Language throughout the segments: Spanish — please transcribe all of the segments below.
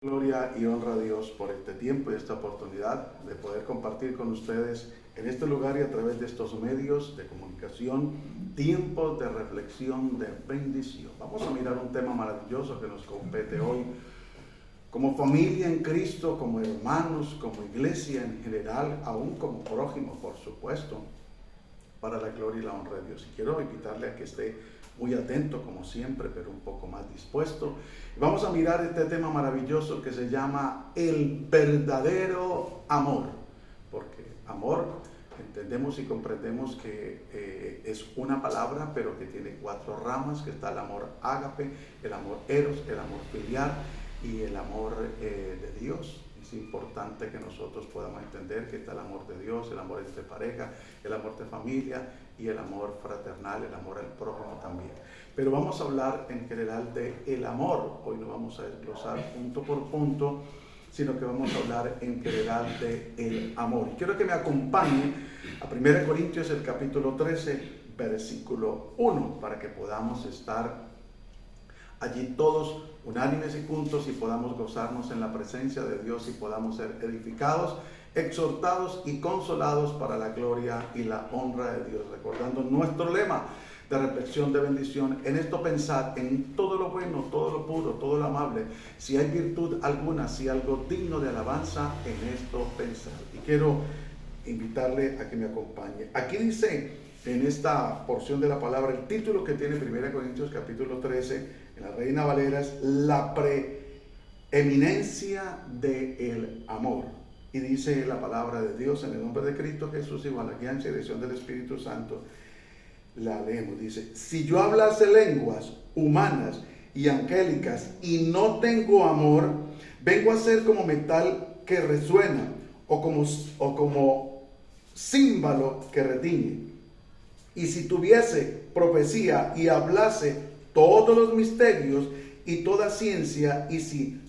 Gloria y honra a Dios por este tiempo y esta oportunidad de poder compartir con ustedes en este lugar y a través de estos medios de comunicación, tiempos de reflexión, de bendición. Vamos a mirar un tema maravilloso que nos compete hoy, como familia en Cristo, como hermanos, como iglesia en general, aún como prójimos, por supuesto, para la gloria y la honra de Dios. Y quiero invitarle a que esté muy atento como siempre, pero un poco más dispuesto. Vamos a mirar este tema maravilloso que se llama el verdadero amor, porque amor entendemos y comprendemos que es una palabra, pero que tiene cuatro ramas, que está el amor ágape, el amor eros, el amor filial y el amor de Dios. Es importante que nosotros podamos entender que está el amor de Dios, el amor entre pareja, el amor de familia y el amor fraternal, el amor al prójimo también. Pero vamos a hablar en general de el amor. Hoy no vamos a desglosar punto por punto, sino que vamos a hablar en general de el amor. Y quiero que me acompañe a 1 Corintios, el capítulo 13, versículo 1, para que podamos estar allí todos unánimes y juntos y podamos gozarnos en la presencia de Dios y podamos ser edificados, exhortados y consolados para la gloria y la honra de Dios. Recordando nuestro lema de reflexión, de bendición: en esto pensad, en todo lo bueno, todo lo puro, todo lo amable, si hay virtud alguna, si algo digno de alabanza, en esto pensad. Y quiero invitarle a que me acompañe. Aquí dice, en esta porción de la palabra, el título que tiene 1 Corintios capítulo 13, en la Reina Valera, es la preeminencia del amor. Y dice la palabra de Dios, en el nombre de Cristo Jesús, y con la guía y dirección del Espíritu Santo, la leemos. Dice: si yo hablase lenguas humanas y angélicas y no tengo amor, vengo a ser como metal que resuena o como címbalo que retiñe. Y si tuviese profecía y hablase todos los misterios y toda ciencia, y si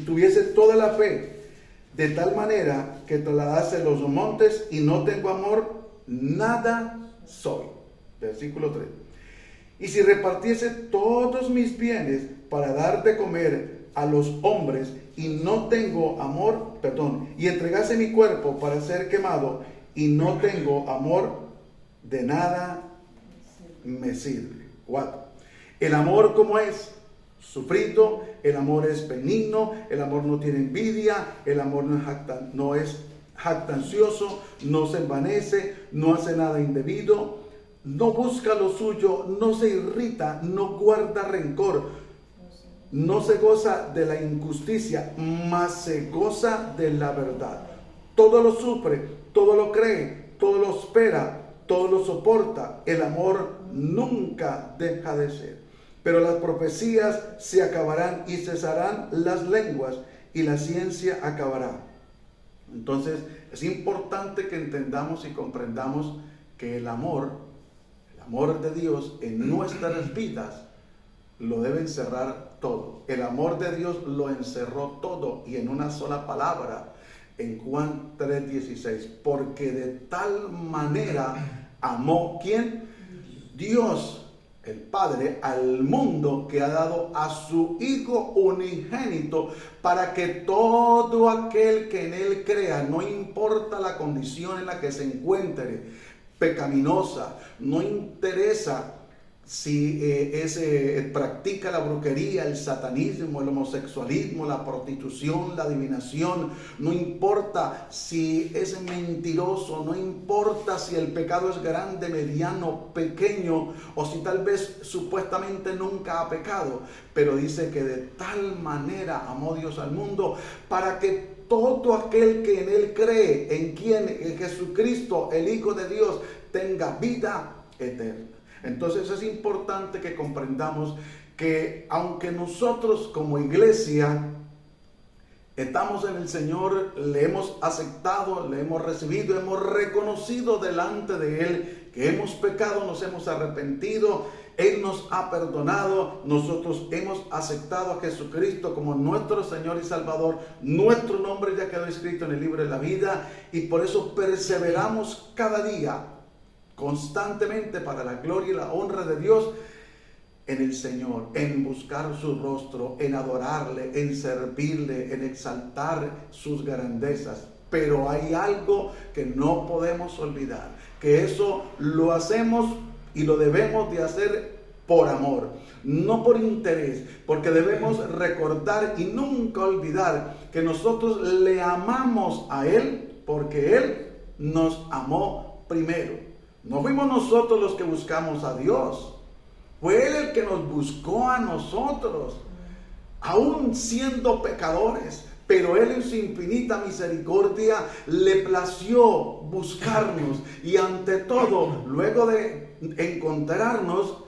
tuviese toda la fe, de tal manera que trasladase los montes y no tengo amor, nada soy. Versículo 3. Y si repartiese todos mis bienes para dar de comer a los hombres y no tengo amor, y entregase mi cuerpo para ser quemado y no tengo amor, de nada me sirve. 4. El amor, ¿cómo es? Sufrido. El amor es benigno. El amor no tiene envidia. El amor no es jactancioso, no se envanece, no hace nada indebido, no busca lo suyo, no se irrita, no guarda rencor, no se goza de la injusticia, mas se goza de la verdad. Todo lo sufre, todo lo cree, todo lo espera, todo lo soporta. El amor nunca deja de ser. Pero las profecías se acabarán y cesarán las lenguas y la ciencia acabará. Entonces es importante que entendamos y comprendamos que el amor de Dios en nuestras vidas lo debe encerrar todo. El amor de Dios lo encerró todo, y en una sola palabra, en Juan 3:16, porque de tal manera amó, ¿quién? Dios, el Padre, al mundo, que ha dado a su Hijo unigénito, para que todo aquel que en él crea, no importa la condición en la que se encuentre, pecaminosa, no interesa si practica la brujería, el satanismo, el homosexualismo, la prostitución, la adivinación, no importa si es mentiroso, no importa si el pecado es grande, mediano, pequeño, o si tal vez supuestamente nunca ha pecado, pero dice que de tal manera amó Dios al mundo, para que todo aquel que en él cree, en quien, en Jesucristo, el Hijo de Dios, tenga vida eterna. Entonces es importante que comprendamos que aunque nosotros como iglesia estamos en el Señor, le hemos aceptado, le hemos recibido, hemos reconocido delante de Él que hemos pecado, nos hemos arrepentido, Él nos ha perdonado, nosotros hemos aceptado a Jesucristo como nuestro Señor y Salvador, nuestro nombre ya quedó escrito en el libro de la vida, y por eso perseveramos cada día, constantemente, para la gloria y la honra de Dios, en el Señor, en buscar su rostro, en adorarle, en servirle, en exaltar sus grandezas. Pero hay algo que no podemos olvidar, que eso lo hacemos y lo debemos de hacer por amor, no por interés, porque debemos recordar y nunca olvidar que nosotros le amamos a Él porque Él nos amó primero. No fuimos nosotros los que buscamos a Dios, fue Él el que nos buscó a nosotros, aún siendo pecadores. Pero Él en su infinita misericordia le plació buscarnos y ante todo, luego de encontrarnos,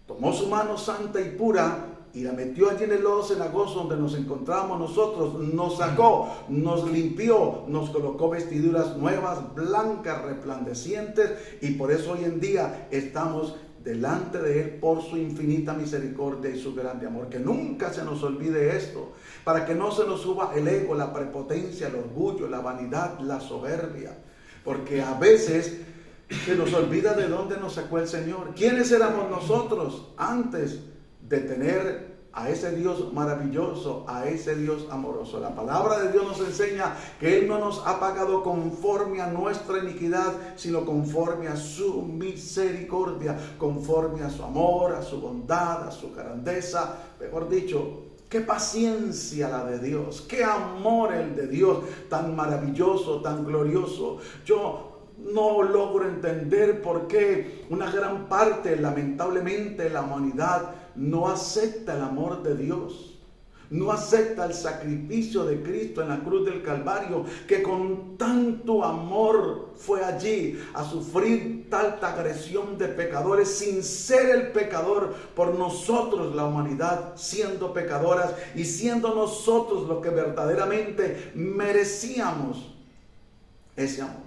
tomó su mano santa y pura y la metió allí en el lodo cenagoso donde nos encontramos nosotros, nos sacó, nos limpió, nos colocó vestiduras nuevas, blancas, resplandecientes, y por eso hoy en día estamos delante de Él por su infinita misericordia y su grande amor. Que nunca se nos olvide esto, para que no se nos suba el ego, la prepotencia, el orgullo, la vanidad, la soberbia, porque a veces se nos olvida de dónde nos sacó el Señor. ¿Quiénes éramos nosotros antes de tener a ese Dios maravilloso, a ese Dios amoroso? La palabra de Dios nos enseña que Él no nos ha pagado conforme a nuestra iniquidad, sino conforme a su misericordia, conforme a su amor, a su bondad, a su grandeza. Mejor dicho, qué paciencia la de Dios, qué amor el de Dios, tan maravilloso, tan glorioso. Yo no logro entender por qué una gran parte, lamentablemente, la humanidad no acepta el amor de Dios, no acepta el sacrificio de Cristo en la cruz del Calvario, que con tanto amor fue allí a sufrir tanta agresión de pecadores sin ser el pecador por nosotros, la humanidad, siendo pecadoras y siendo nosotros lo que verdaderamente merecíamos ese amor.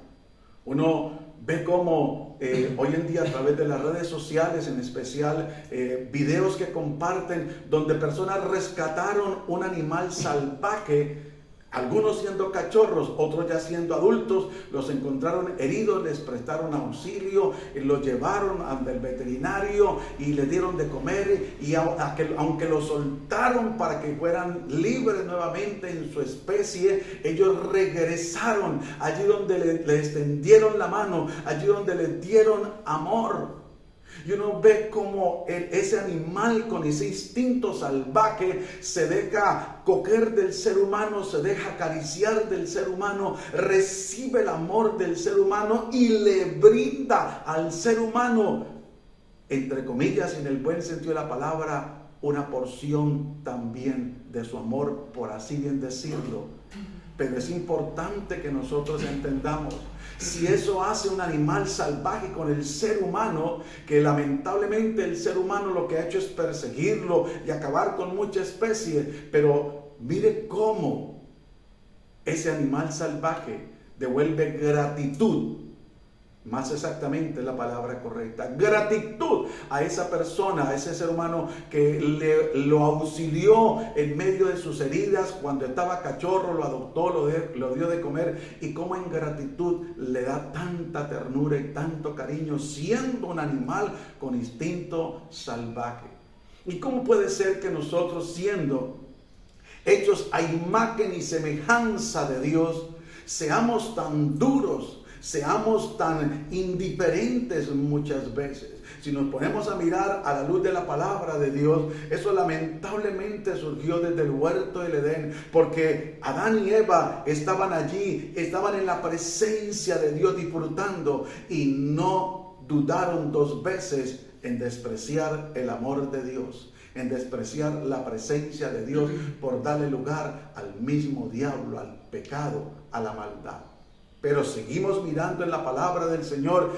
Uno ve cómo hoy en día a través de las redes sociales, en especial videos que comparten donde personas rescataron un animal salvaje, algunos siendo cachorros, otros ya siendo adultos, los encontraron heridos, les prestaron auxilio, los llevaron ante el veterinario y les dieron de comer, y aunque los soltaron para que fueran libres nuevamente en su especie, ellos regresaron allí donde le extendieron la mano, allí donde les dieron amor. Y uno ve como ese animal con ese instinto salvaje se deja coger del ser humano, se deja acariciar del ser humano, recibe el amor del ser humano y le brinda al ser humano, entre comillas, en el buen sentido de la palabra, una porción también de su amor, por así bien decirlo. Pero es importante que nosotros entendamos, si eso hace un animal salvaje con el ser humano, que lamentablemente el ser humano lo que ha hecho es perseguirlo y acabar con mucha especie, pero mire cómo ese animal salvaje devuelve gratitud, más exactamente la palabra correcta, gratitud a esa persona, a ese ser humano que lo auxilió en medio de sus heridas cuando estaba cachorro, lo adoptó, lo dio de comer, y cómo en gratitud le da tanta ternura y tanto cariño siendo un animal con instinto salvaje. ¿Y cómo puede ser que nosotros, siendo hechos a imagen y semejanza de Dios, seamos tan duros, seamos tan indiferentes muchas veces? Si nos ponemos a mirar a la luz de la palabra de Dios, eso lamentablemente surgió desde el huerto del Edén, porque Adán y Eva estaban allí, estaban en la presencia de Dios disfrutando, y no dudaron dos veces en despreciar el amor de Dios, en despreciar la presencia de Dios, por darle lugar al mismo diablo, al pecado, a la maldad. Pero seguimos mirando en la palabra del Señor,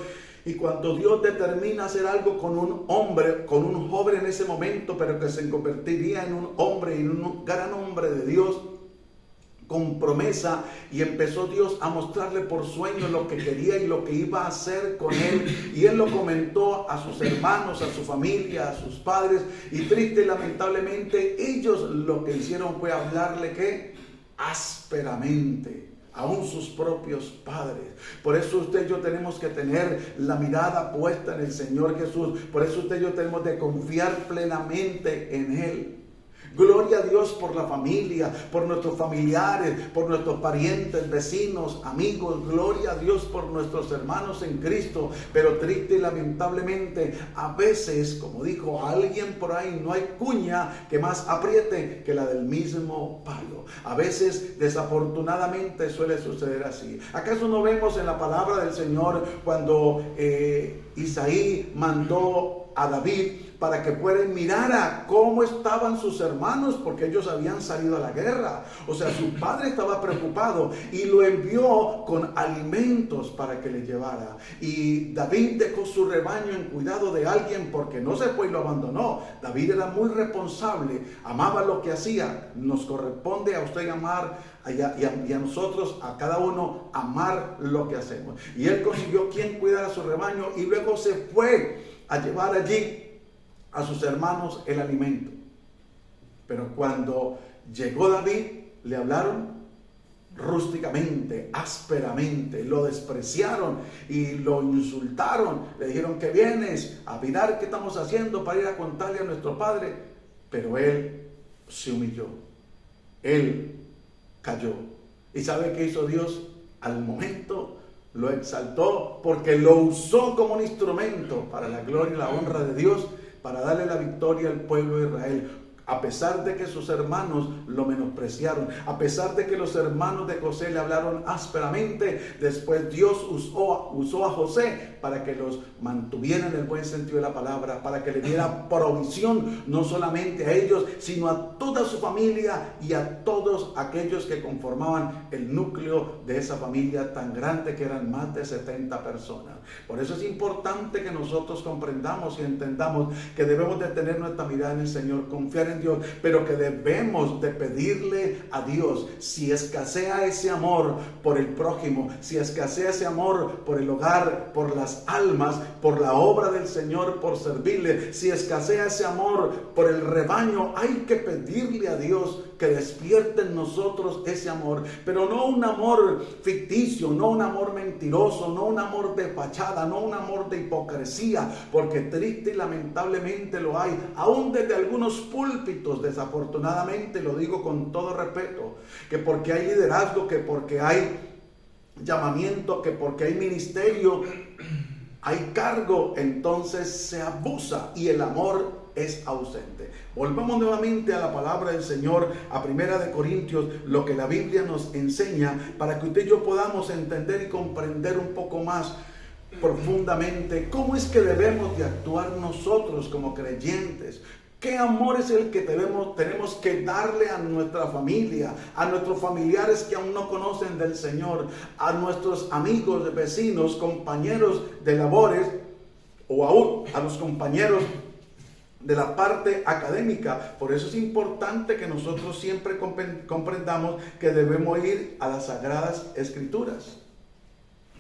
y cuando Dios determina hacer algo con un hombre, con un joven en ese momento, pero que se convertiría en un hombre y en un gran hombre de Dios, con promesa, y empezó Dios a mostrarle por sueño lo que quería y lo que iba a hacer con él, y él lo comentó a sus hermanos, a su familia, a sus padres, y triste y lamentablemente ellos lo que hicieron fue hablarle ¿qué? Ásperamente aún sus propios padres. Por eso usted y yo tenemos que tener la mirada puesta en el Señor Jesús. Por eso usted y yo tenemos de confiar plenamente en Él. Gloria a Dios por la familia, por nuestros familiares, por nuestros parientes, vecinos, amigos. Gloria a Dios por nuestros hermanos en Cristo. Pero triste y lamentablemente, a veces, como dijo alguien por ahí, no hay cuña que más apriete que la del mismo palo. A veces, desafortunadamente, suele suceder así. ¿Acaso no vemos en la palabra del Señor cuando Isaí mandó a David para que puedan mirar a cómo estaban sus hermanos, porque ellos habían salido a la guerra? O sea, su padre estaba preocupado y lo envió con alimentos para que le llevara. Y David dejó su rebaño en cuidado de alguien porque no se fue y lo abandonó. David era muy responsable, amaba lo que hacía. Nos corresponde a usted amar y a nosotros, a cada uno, amar lo que hacemos. Y él consiguió quien cuidara su rebaño y luego se fue a llevar allí a sus hermanos el alimento. Pero cuando llegó David, le hablaron rústicamente, ásperamente, lo despreciaron y lo insultaron. Le dijeron: ¿qué vienes a mirar qué estamos haciendo para ir a contarle a nuestro padre? Pero él se humilló, él cayó. ¿Y sabe qué hizo Dios? Al momento lo exaltó, porque lo usó como un instrumento para la gloria y la honra de Dios, para darle la victoria al pueblo de Israel. A pesar de que sus hermanos lo menospreciaron, a pesar de que los hermanos de José le hablaron ásperamente, después Dios usó a José para que los mantuviera en el buen sentido de la palabra, para que le diera provisión no solamente a ellos, sino a toda su familia y a todos aquellos que conformaban el núcleo de esa familia tan grande, que eran más de 70 personas. Por eso es importante que nosotros comprendamos y entendamos que debemos de tener nuestra mirada en el Señor, confiar en Dios, pero que debemos de pedirle a Dios, si escasea ese amor por el prójimo, si escasea ese amor por el hogar, por las almas, por la obra del Señor, por servirle, si escasea ese amor por el rebaño, hay que pedirle a Dios que despierte en nosotros ese amor, pero no un amor ficticio, no un amor mentiroso, no un amor de fachada, no un amor de hipocresía, porque triste y lamentablemente lo hay, aún desde algunos púlpitos, desafortunadamente, lo digo con todo respeto, que porque hay liderazgo, que porque hay llamamiento, que porque hay ministerio, hay cargo, entonces se abusa y el amor es ausente. Volvamos nuevamente a la palabra del Señor, a 1 Corintios, lo que la Biblia nos enseña, para que usted y yo podamos entender y comprender un poco más profundamente cómo es que debemos de actuar nosotros como creyentes. ¿Qué amor es el que tenemos que darle a nuestra familia, a nuestros familiares que aún no conocen del Señor, a nuestros amigos, vecinos, compañeros de labores, o aún a los compañeros de la parte académica? Por eso es importante que nosotros siempre comprendamos que debemos ir a las Sagradas Escrituras,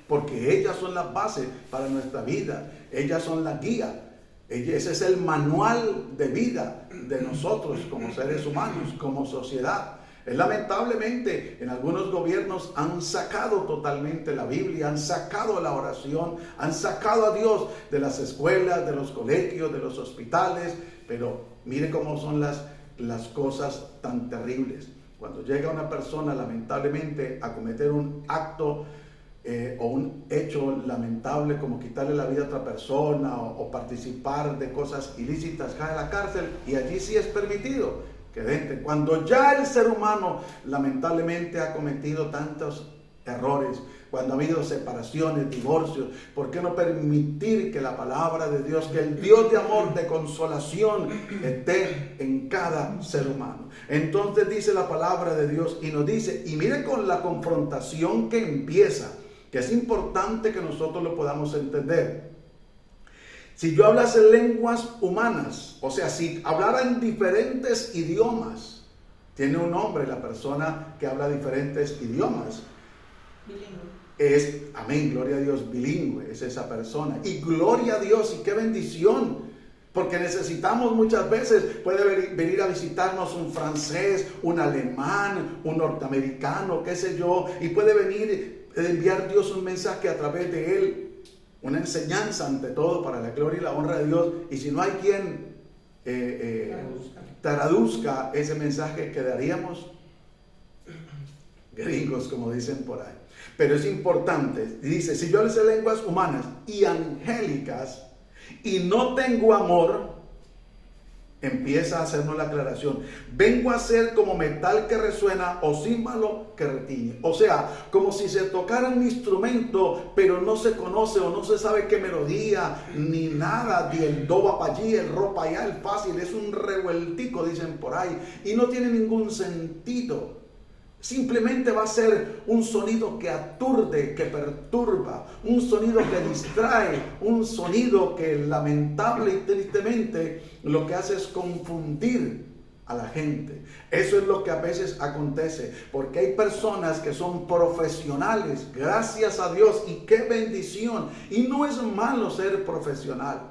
porque ellas son la base para nuestra vida, ellas son la guía. Ese es el manual de vida de nosotros como seres humanos, como sociedad. Lamentablemente, en algunos gobiernos han sacado totalmente la Biblia, han sacado la oración, han sacado a Dios de las escuelas, de los colegios, de los hospitales. Pero mire cómo son las cosas tan terribles. Cuando llega una persona, lamentablemente, a cometer un acto o un hecho lamentable, como quitarle la vida a otra persona o participar de cosas ilícitas, cae a la cárcel, y allí sí es permitido que dentro. Cuando ya el ser humano lamentablemente ha cometido tantos errores, cuando ha habido separaciones, divorcios, ¿por qué no permitir que la palabra de Dios, que el Dios de amor, de consolación, esté en cada ser humano? Entonces dice la palabra de Dios y nos dice, y mire con la confrontación que empieza, que es importante que nosotros lo podamos entender. Si yo hablase lenguas humanas, o sea, si hablara en diferentes idiomas, tiene un nombre la persona que habla diferentes idiomas. Bilingüe. Amén, gloria a Dios, bilingüe es esa persona. Y gloria a Dios, y qué bendición Porque necesitamos muchas veces, puede venir a visitarnos un francés, un alemán, un norteamericano, qué sé yo, y puede venir a enviar Dios un mensaje a través de él, una enseñanza ante todo para la gloria y la honra de Dios. Y si no hay quien traduzca ese mensaje, quedaríamos gringos, como dicen por ahí. Pero es importante, dice, si yo les sé lenguas humanas y angélicas y no tengo amor, empieza a hacernos la aclaración, vengo a ser como metal que resuena o címbalo que retiñe. O sea, como si se tocara un instrumento, pero no se conoce o no se sabe qué melodía, ni nada, ni el do va para allí, el ro para allá, el fácil, es un revueltico, dicen por ahí, y no tiene ningún sentido. Simplemente va a ser un sonido que aturde, que perturba, un sonido que distrae, un sonido que lamentable y tristemente lo que hace es confundir a la gente. Eso es lo que a veces acontece, porque hay personas que son profesionales, gracias a Dios, y qué bendición, y no es malo ser profesional,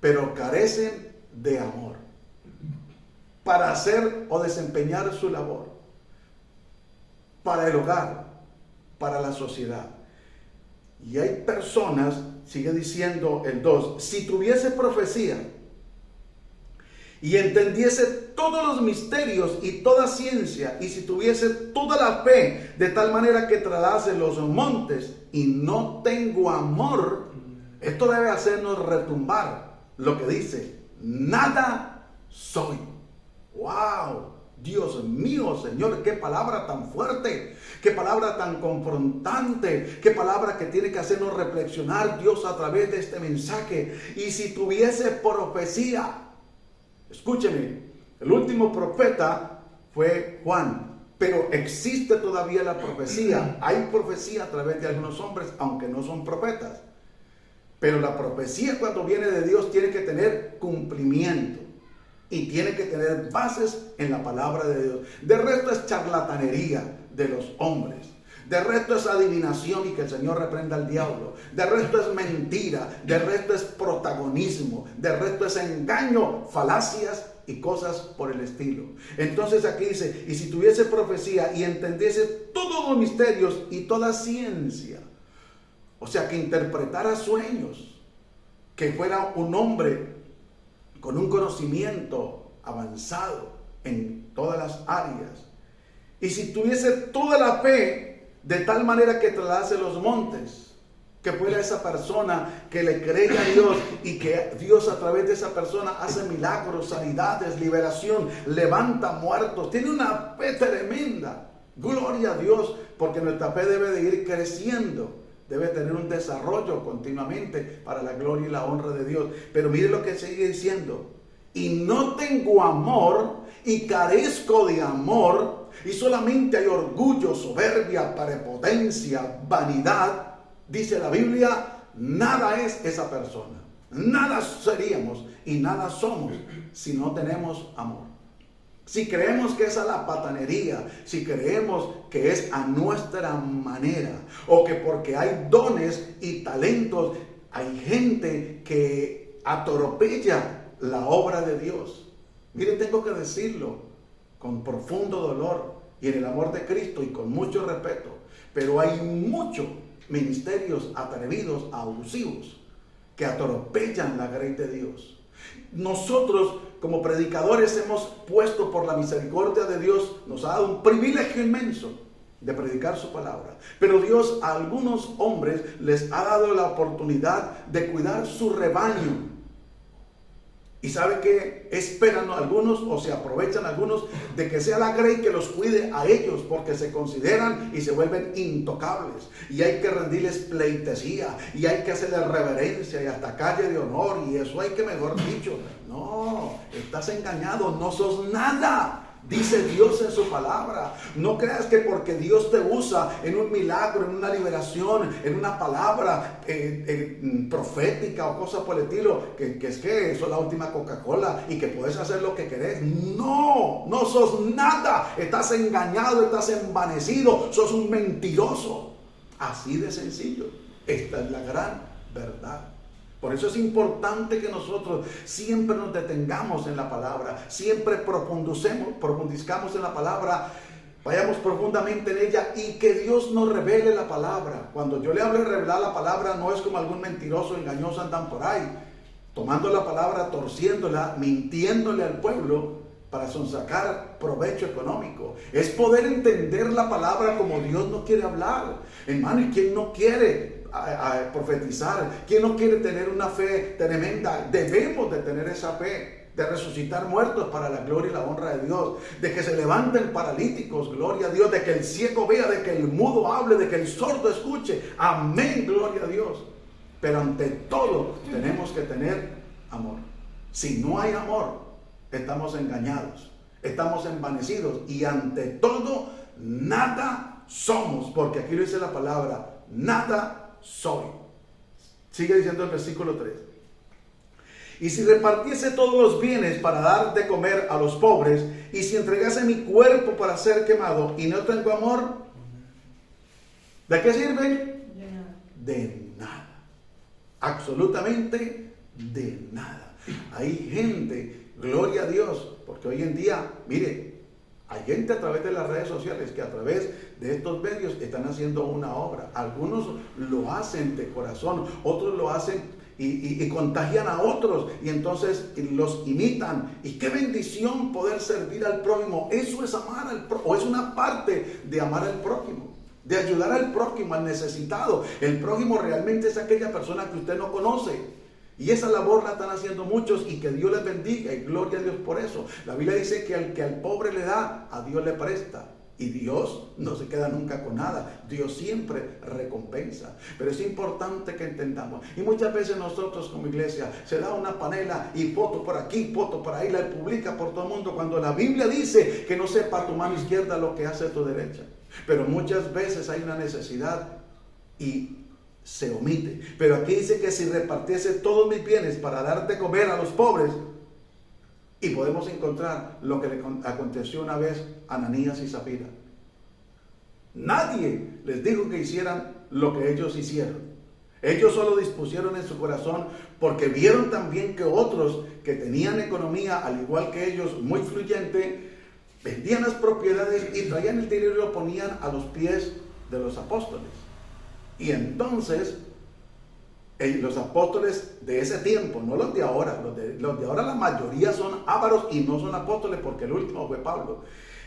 pero carecen de amor para hacer o desempeñar su labor, para el hogar, para la sociedad. Y hay personas, sigue diciendo el 2, si tuviese profecía y entendiese todos los misterios y toda ciencia, y si tuviese toda la fe, de tal manera que trasladase los montes, y no tengo amor, esto debe hacernos retumbar lo que dice, nada soy. ¡Wow! Dios mío, Señor, qué palabra tan fuerte, qué palabra tan confrontante, qué palabra que tiene que hacernos reflexionar Dios a través de este mensaje. Y si tuviese profecía, escúcheme, el último profeta fue Juan, pero existe todavía la profecía. Hay profecía a través de algunos hombres, aunque no son profetas. Pero la profecía, cuando viene de Dios, tiene que tener cumplimiento. Y tiene que tener bases en la palabra de Dios. De resto es charlatanería de los hombres. De resto es adivinación y que el Señor reprenda al diablo. De resto es mentira. De resto es protagonismo. De resto es engaño, falacias y cosas por el estilo. Entonces aquí dice, y si tuviese profecía y entendiese todos los misterios y toda ciencia. O sea, que interpretara sueños. Que fuera un hombre con un conocimiento avanzado en todas las áreas. Y si tuviese toda la fe, de tal manera que trasladase los montes, que fuera esa persona que le cree a Dios y que Dios a través de esa persona hace milagros, sanidades, liberación, levanta muertos, tiene una fe tremenda. Gloria a Dios, porque nuestra fe debe de ir creciendo. Debe tener un desarrollo continuamente para la gloria y la honra de Dios. Pero mire lo que sigue diciendo. Y no tengo amor y carezco de amor. Y solamente hay orgullo, soberbia, prepotencia, vanidad. Dice la Biblia, nada es esa persona. Nada seríamos y nada somos si no tenemos amor. Si creemos que es a la patanería, si creemos que es a nuestra manera, o que porque hay dones y talentos, hay gente que atropella la obra de Dios. Mire, tengo que decirlo con profundo dolor y en el amor de Cristo y con mucho respeto, pero hay muchos ministerios atrevidos, abusivos, que atropellan la gracia de Dios. Nosotros como predicadores hemos puesto por la misericordia de Dios, nos ha dado un privilegio inmenso de predicar su palabra. Pero Dios a algunos hombres les ha dado la oportunidad de cuidar su rebaño. Y sabe que esperan algunos o se aprovechan algunos de que sea la grey que los cuide a ellos, porque se consideran y se vuelven intocables. Y hay que rendirles pleitesía y hay que hacerles reverencia y hasta calle de honor. Y eso hay que, mejor dicho, no, estás engañado, no sos nada. Dice Dios en su palabra. No creas que porque Dios te usa en un milagro, en una liberación, en una palabra profética o cosa por el estilo, que es que eso es la última Coca-Cola y que puedes hacer lo que querés. No, no sos nada. Estás engañado, estás envanecido, sos un mentiroso. Así de sencillo. Esta es la gran verdad. Por eso es importante que nosotros siempre nos detengamos en la palabra, siempre profundizcamos en la palabra, vayamos profundamente en ella y que Dios nos revele la palabra. Cuando yo le hablo de revelar la palabra, no es como algún mentiroso engañoso andan por ahí, tomando la palabra, torciéndola, mintiéndole al pueblo para sonsacar provecho económico. Es poder entender la palabra como Dios nos quiere hablar. Hermano, ¿y quién no quiere profetizar? ¿Quién no quiere tener una fe tremenda? Debemos de tener esa fe, de resucitar muertos para la gloria y la honra de Dios, de que se levanten paralíticos, gloria a Dios, de que el ciego vea, de que el mudo hable, de que el sordo escuche. Amén, gloria a Dios. Pero ante todo tenemos que tener amor. Si no hay amor, estamos engañados, estamos envanecidos y ante todo nada somos, porque aquí lo dice la palabra, nada soy. Sigue diciendo el versículo 3. Y si repartiese todos los bienes para dar de comer a los pobres, y si entregase mi cuerpo para ser quemado y no tengo amor, ¿de qué sirve? De nada. Absolutamente de nada. Hay gente, gloria a Dios, porque hoy en día, mire, hay gente a través de las redes sociales que a través de estos medios están haciendo una obra. Algunos lo hacen de corazón, otros lo hacen y contagian a otros y entonces los imitan. Y qué bendición poder servir al prójimo. Eso es amar al prójimo, o es una parte de amar al prójimo, de ayudar al prójimo, al necesitado. El prójimo realmente es aquella persona que usted no conoce. Y esa labor la están haciendo muchos y que Dios les bendiga y gloria a Dios por eso. La Biblia dice que al pobre le da, a Dios le presta. Y Dios no se queda nunca con nada. Dios siempre recompensa. Pero es importante que entendamos. Y muchas veces nosotros como iglesia se da una panela y foto por aquí, foto por ahí, la publica por todo el mundo. Cuando la Biblia dice que no sepa tu mano izquierda lo que hace tu derecha. Pero muchas veces hay una necesidad y se omite. Pero aquí dice que si repartiese todos mis bienes para dar de comer a los pobres, y podemos encontrar lo que le aconteció una vez a Ananías y Zafira. Nadie les dijo que hicieran lo que ellos hicieron. Ellos solo dispusieron en su corazón porque vieron también que otros que tenían economía, al igual que ellos, muy fluyente, vendían las propiedades y traían el dinero y lo ponían a los pies de los apóstoles. Y entonces los apóstoles de ese tiempo, no los de ahora, los de ahora la mayoría son ávaros y no son apóstoles porque el último fue Pablo.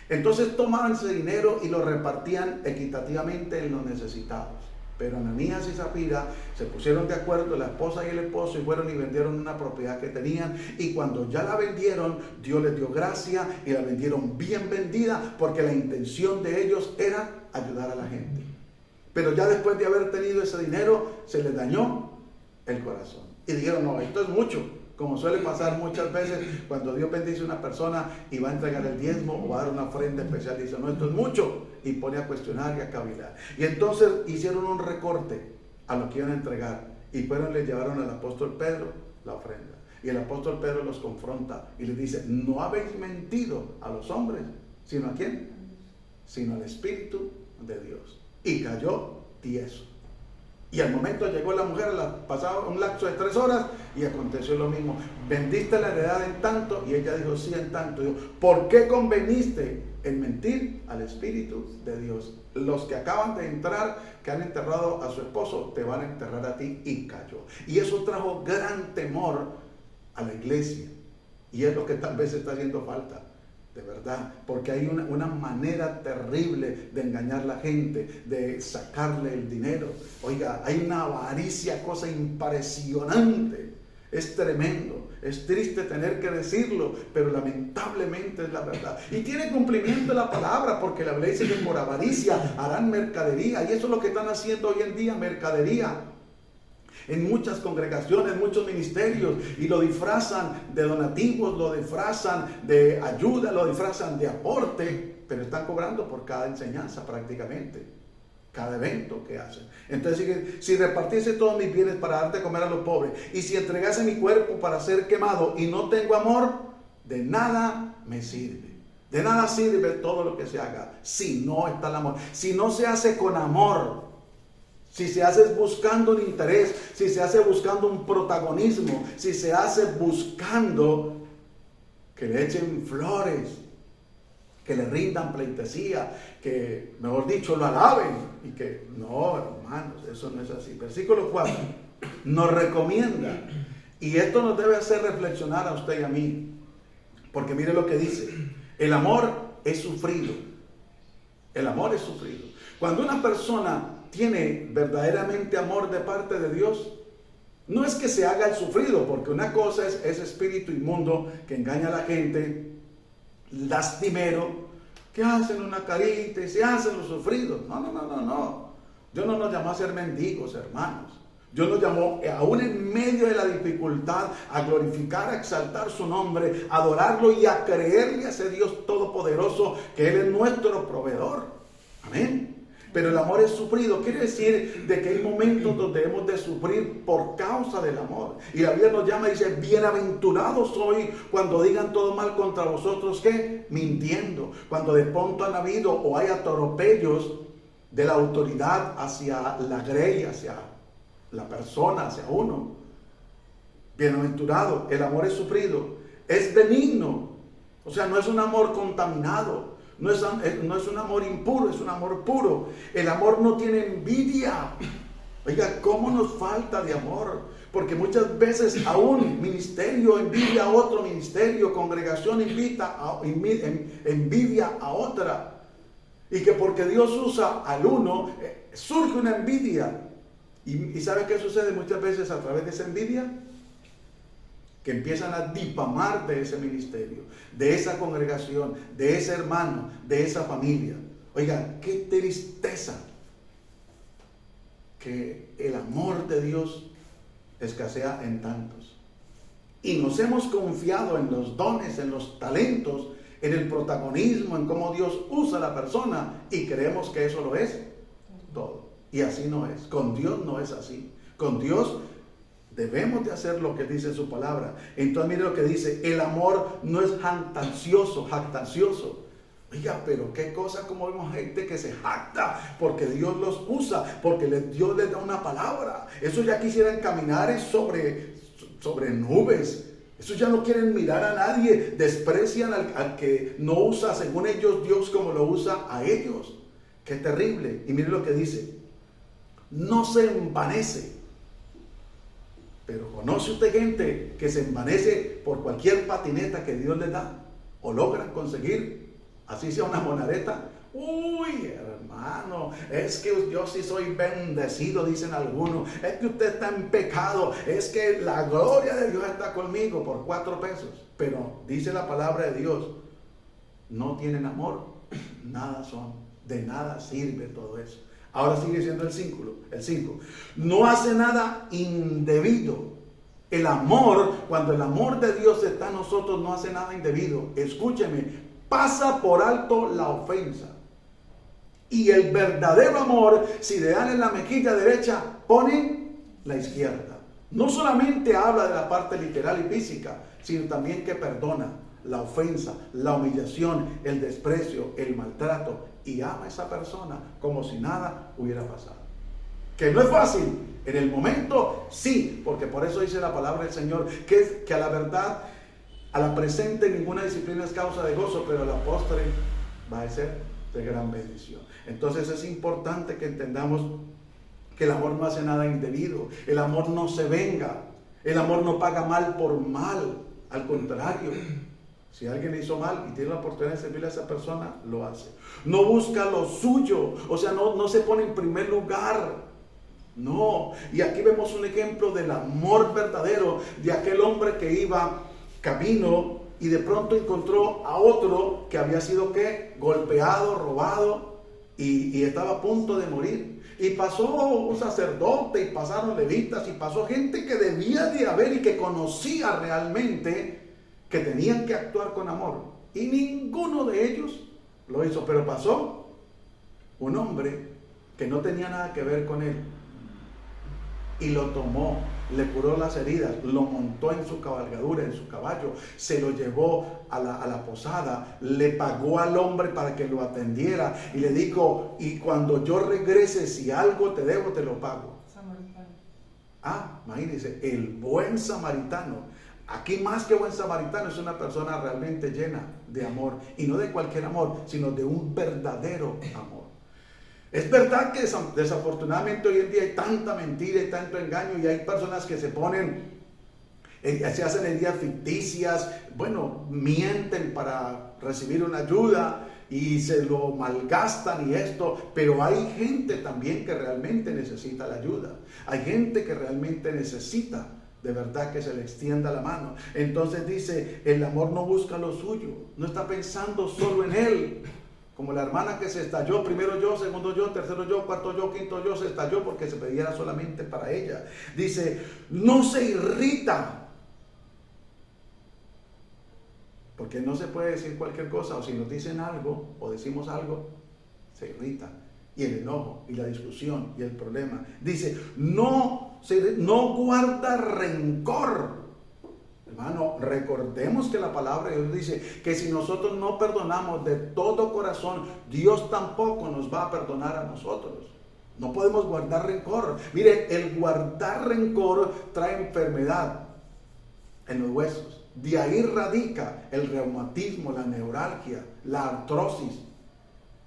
Entonces tomaban ese dinero y lo repartían equitativamente en los necesitados. Pero Ananías y Zafira se pusieron de acuerdo, la esposa y el esposo, y fueron y vendieron una propiedad que tenían. Y cuando ya la vendieron, Dios les dio gracia y la vendieron bien vendida porque la intención de ellos era ayudar a la gente. Pero ya después de haber tenido ese dinero, se les dañó el corazón. Y dijeron, no, esto es mucho. Como suele pasar muchas veces cuando Dios bendice a una persona y va a entregar el diezmo o va a dar una ofrenda especial, dice, no, esto es mucho. Y pone a cuestionar y a cavilar. Y entonces hicieron un recorte a lo que iban a entregar. Y fueron, le llevaron al apóstol Pedro la ofrenda. Y el apóstol Pedro los confronta y les dice, no habéis mentido a los hombres, sino a quién, sino al Espíritu de Dios. Y cayó tieso. Y al momento llegó la mujer, pasaba un lapso de 3 horas y aconteció lo mismo. ¿Vendiste la heredad en tanto? Y ella dijo, sí, en tanto. Dijo, ¿por qué conveniste en mentir al Espíritu de Dios? Los que acaban de entrar, que han enterrado a su esposo, te van a enterrar a ti. Y cayó. Y eso trajo gran temor a la iglesia. Y es lo que tal vez está haciendo falta. De verdad, porque hay una manera terrible de engañar a la gente, de sacarle el dinero. Oiga, hay una avaricia, cosa impresionante. Es tremendo, es triste tener que decirlo, pero lamentablemente es la verdad. Y tiene cumplimiento la palabra, porque la Biblia dice que por avaricia harán mercadería. Y eso es lo que están haciendo hoy en día, mercadería. En muchas congregaciones, muchos ministerios, y lo disfrazan de donativos, lo disfrazan de ayuda, lo disfrazan de aporte, pero están cobrando por cada enseñanza prácticamente, cada evento que hacen. Entonces, si repartiese todos mis bienes para dar de comer a los pobres, y si entregase mi cuerpo para ser quemado y no tengo amor, de nada me sirve. De nada sirve todo lo que se haga si no está el amor, si no se hace con amor. si se hace buscando un interés, si se hace buscando un protagonismo, si se hace buscando que le echen flores, que le rindan pleitesía, que, mejor dicho, lo alaben, y que, no, hermanos, eso no es así. Versículo 4 nos recomienda, y esto nos debe hacer reflexionar a usted y a mí, porque mire lo que dice: el amor es sufrido. El amor es sufrido. Cuando una persona tiene verdaderamente amor de parte de Dios, no es que se haga el sufrido, porque una cosa es ese espíritu inmundo que engaña a la gente, lastimero, que hacen una carita y se hacen los sufridos. No. Dios no nos llamó a ser mendigos, hermanos. Dios nos llamó, aún en medio de la dificultad, a glorificar, a exaltar su nombre, a adorarlo y a creerle a ese Dios todopoderoso, que Él es nuestro proveedor. Amén. Pero el amor es sufrido. Quiere decir de que hay momentos donde hemos de sufrir por causa del amor. Y la Biblia nos llama y dice: bienaventurados soy cuando digan todo mal contra vosotros, ¿qué? Mintiendo. Cuando de pronto han habido o hay atropellos de la autoridad hacia la grey, hacia la persona, hacia uno. Bienaventurado. El amor es sufrido. Es benigno. O sea, no es un amor contaminado. No es un amor impuro, es un amor puro. El amor no tiene envidia. Oiga, ¿cómo nos falta de amor? Porque muchas veces aún ministerio envidia a otro ministerio, congregación envidia a otra. Y que porque Dios usa al uno, surge una envidia. ¿Y sabe qué sucede muchas veces a través de esa envidia? Que empiezan a difamar de ese ministerio, de esa congregación, de ese hermano, de esa familia. Oiga, qué tristeza que el amor de Dios escasea en tantos. Y nos hemos confiado en los dones, en los talentos, en el protagonismo, en cómo Dios usa a la persona, y creemos que eso lo es todo. Y así no es. Con Dios no es así. Con Dios debemos de hacer lo que dice su palabra. Entonces mire lo que dice: el amor no es jactancioso. Oiga, pero qué cosa, como vemos gente que se jacta porque Dios los usa, porque Dios les da una palabra. Eso ya quisieran caminar sobre nubes. Eso ya no quieren mirar a nadie. Desprecian al que no usa según ellos Dios como lo usa a ellos. Qué terrible. Y mire lo que dice: no se envanece. Pero ¿conoce usted gente que se envanece por cualquier patineta que Dios les da? ¿O logran conseguir, así sea una monareta? Uy, hermano, es que yo sí soy bendecido, dicen algunos. Es que usted está en pecado. Es que la gloria de Dios está conmigo por 4 pesos. Pero dice la palabra de Dios: no tienen amor, nada son. De nada sirve todo eso. Ahora sigue siendo el 5. No hace nada indebido. El amor, cuando el amor de Dios está en nosotros, no hace nada indebido. Escúcheme, pasa por alto la ofensa. Y el verdadero amor, si le dan en la mejilla derecha, pone la izquierda. No solamente habla de la parte literal y física, sino también que perdona la ofensa, la humillación, el desprecio, el maltrato, y ama a esa persona como si nada hubiera pasado. Que no es fácil, en el momento sí, porque por eso dice la palabra del Señor, que a la verdad, a la presente ninguna disciplina es causa de gozo, pero a la postre va a ser de gran bendición. Entonces es importante que entendamos que el amor no hace nada indebido, el amor no se venga, el amor no paga mal por mal, al contrario. Si alguien le hizo mal y tiene la oportunidad de servirle a esa persona, lo hace. No busca lo suyo, o sea, no se pone en primer lugar. No. Y aquí vemos un ejemplo del amor verdadero de aquel hombre que iba camino y de pronto encontró a otro que había sido ¿qué? Golpeado, robado y estaba a punto de morir. Y pasó un sacerdote y pasaron levitas y pasó gente que debía de haber y que conocía realmente que tenían que actuar con amor, y ninguno de ellos lo hizo. Pero pasó un hombre que no tenía nada que ver con él y lo tomó le curó las heridas, lo montó en su cabalgadura, en su caballo, se lo llevó a la posada, le pagó al hombre para que lo atendiera y le dijo, y cuando yo regrese, si algo te debo, te lo pago. Imagínense, el buen samaritano. Aquí más que buen samaritano es una persona realmente llena de amor, y no de cualquier amor, sino de un verdadero amor. Es verdad que desafortunadamente hoy en día hay tanta mentira y tanto engaño, y hay personas que se ponen, se hacen heridas ficticias, mienten para recibir una ayuda y se lo malgastan y esto, pero hay gente también que realmente necesita la ayuda. Hay gente que realmente necesita de verdad que se le extienda la mano. Entonces dice, el amor no busca lo suyo, no está pensando solo en él. Como la hermana que se estalló, primero yo, segundo yo, tercero yo, cuarto yo, quinto yo, se estalló porque se pedía solamente para ella. Dice, no se irrita. Porque no se puede decir cualquier cosa, o si nos dicen algo, o decimos algo, se irrita. Y el enojo, y la discusión, y el problema. Dice, no guarda rencor. Hermano, recordemos que la palabra de Dios dice que si nosotros no perdonamos de todo corazón, Dios tampoco nos va a perdonar a nosotros. No podemos guardar rencor. Mire, el guardar rencor trae enfermedad en los huesos. De ahí radica el reumatismo, la neuralgia, la artrosis.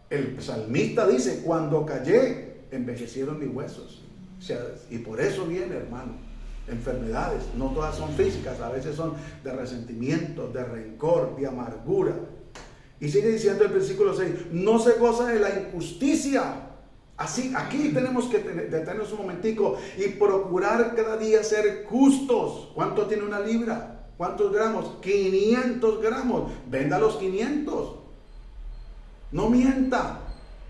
El salmista dice, cuando callé, envejecieron mis huesos. O sea, y por eso viene, hermano, enfermedades. No todas son físicas, a veces son de resentimiento, de rencor, de amargura. Y sigue diciendo el versículo 6, no se goza de la injusticia. Así, aquí tenemos que detenernos un momentico y procurar cada día ser justos. ¿Cuánto tiene una libra? ¿Cuántos gramos? 500 gramos. Venda los 500. No mienta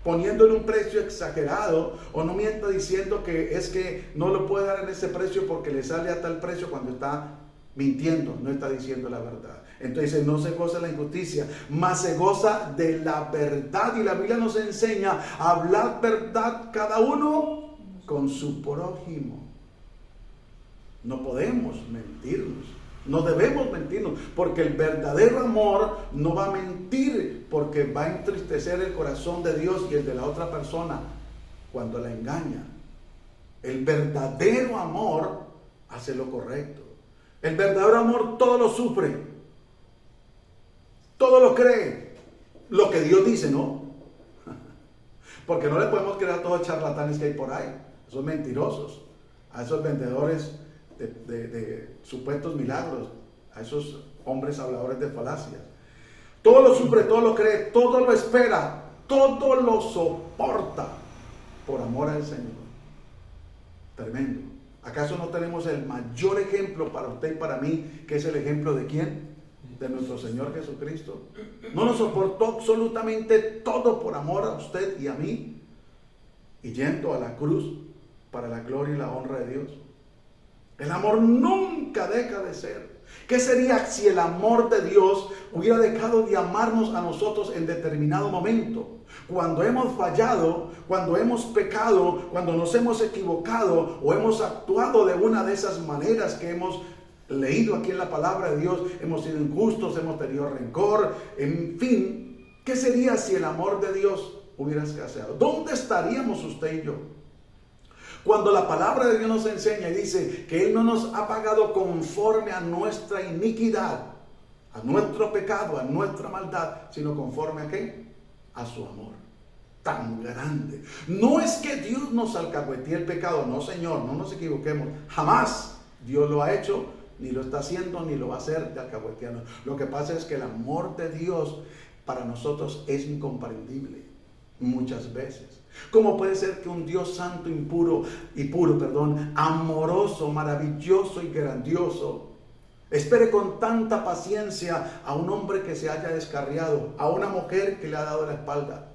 poniéndole un precio exagerado, o no mienta diciendo que es que no lo puede dar en ese precio porque le sale a tal precio cuando está mintiendo, no está diciendo la verdad. Entonces no se goza de la injusticia, mas se goza de la verdad, y la Biblia nos enseña a hablar verdad cada uno con su prójimo. No podemos mentirnos. No debemos mentirnos, porque el verdadero amor no va a mentir, porque va a entristecer el corazón de Dios y el de la otra persona cuando la engaña. El verdadero amor hace lo correcto. El verdadero amor todo lo sufre, todo lo cree, lo que Dios dice, ¿no? Porque no le podemos creer a todos los charlatanes que hay por ahí, esos mentirosos, a esos vendedores de supuestos milagros, a esos hombres habladores de falacias. Todo lo sufre, todo lo cree, todo lo espera, todo lo soporta por amor al Señor. Tremendo. ¿Acaso no tenemos el mayor ejemplo para usted y para mí, que es el ejemplo de quién? De nuestro Señor Jesucristo. No nos soportó absolutamente todo por amor a usted y a mí, y yendo a la cruz para la gloria y la honra de Dios. El amor nunca deja de ser. ¿Qué sería si el amor de Dios hubiera dejado de amarnos a nosotros en determinado momento? Cuando hemos fallado, cuando hemos pecado, cuando nos hemos equivocado o hemos actuado de una de esas maneras que hemos leído aquí en la palabra de Dios, hemos sido injustos, hemos tenido rencor, en fin, ¿qué sería si el amor de Dios hubiera escaseado? ¿Dónde estaríamos usted y yo? Cuando la palabra de Dios nos enseña y dice que Él no nos ha pagado conforme a nuestra iniquidad, a nuestro pecado, a nuestra maldad, sino conforme a ¿qué? A su amor tan grande. No es que Dios nos alcahuetee el pecado, no, Señor, no nos equivoquemos, jamás Dios lo ha hecho, ni lo está haciendo, ni lo va a hacer de alcahuetearnos. Lo que pasa es que el amor de Dios para nosotros es incomprendible muchas veces. ¿Cómo puede ser que un Dios santo, puro, amoroso, maravilloso y grandioso, espere con tanta paciencia a un hombre que se haya descarriado, a una mujer que le ha dado la espalda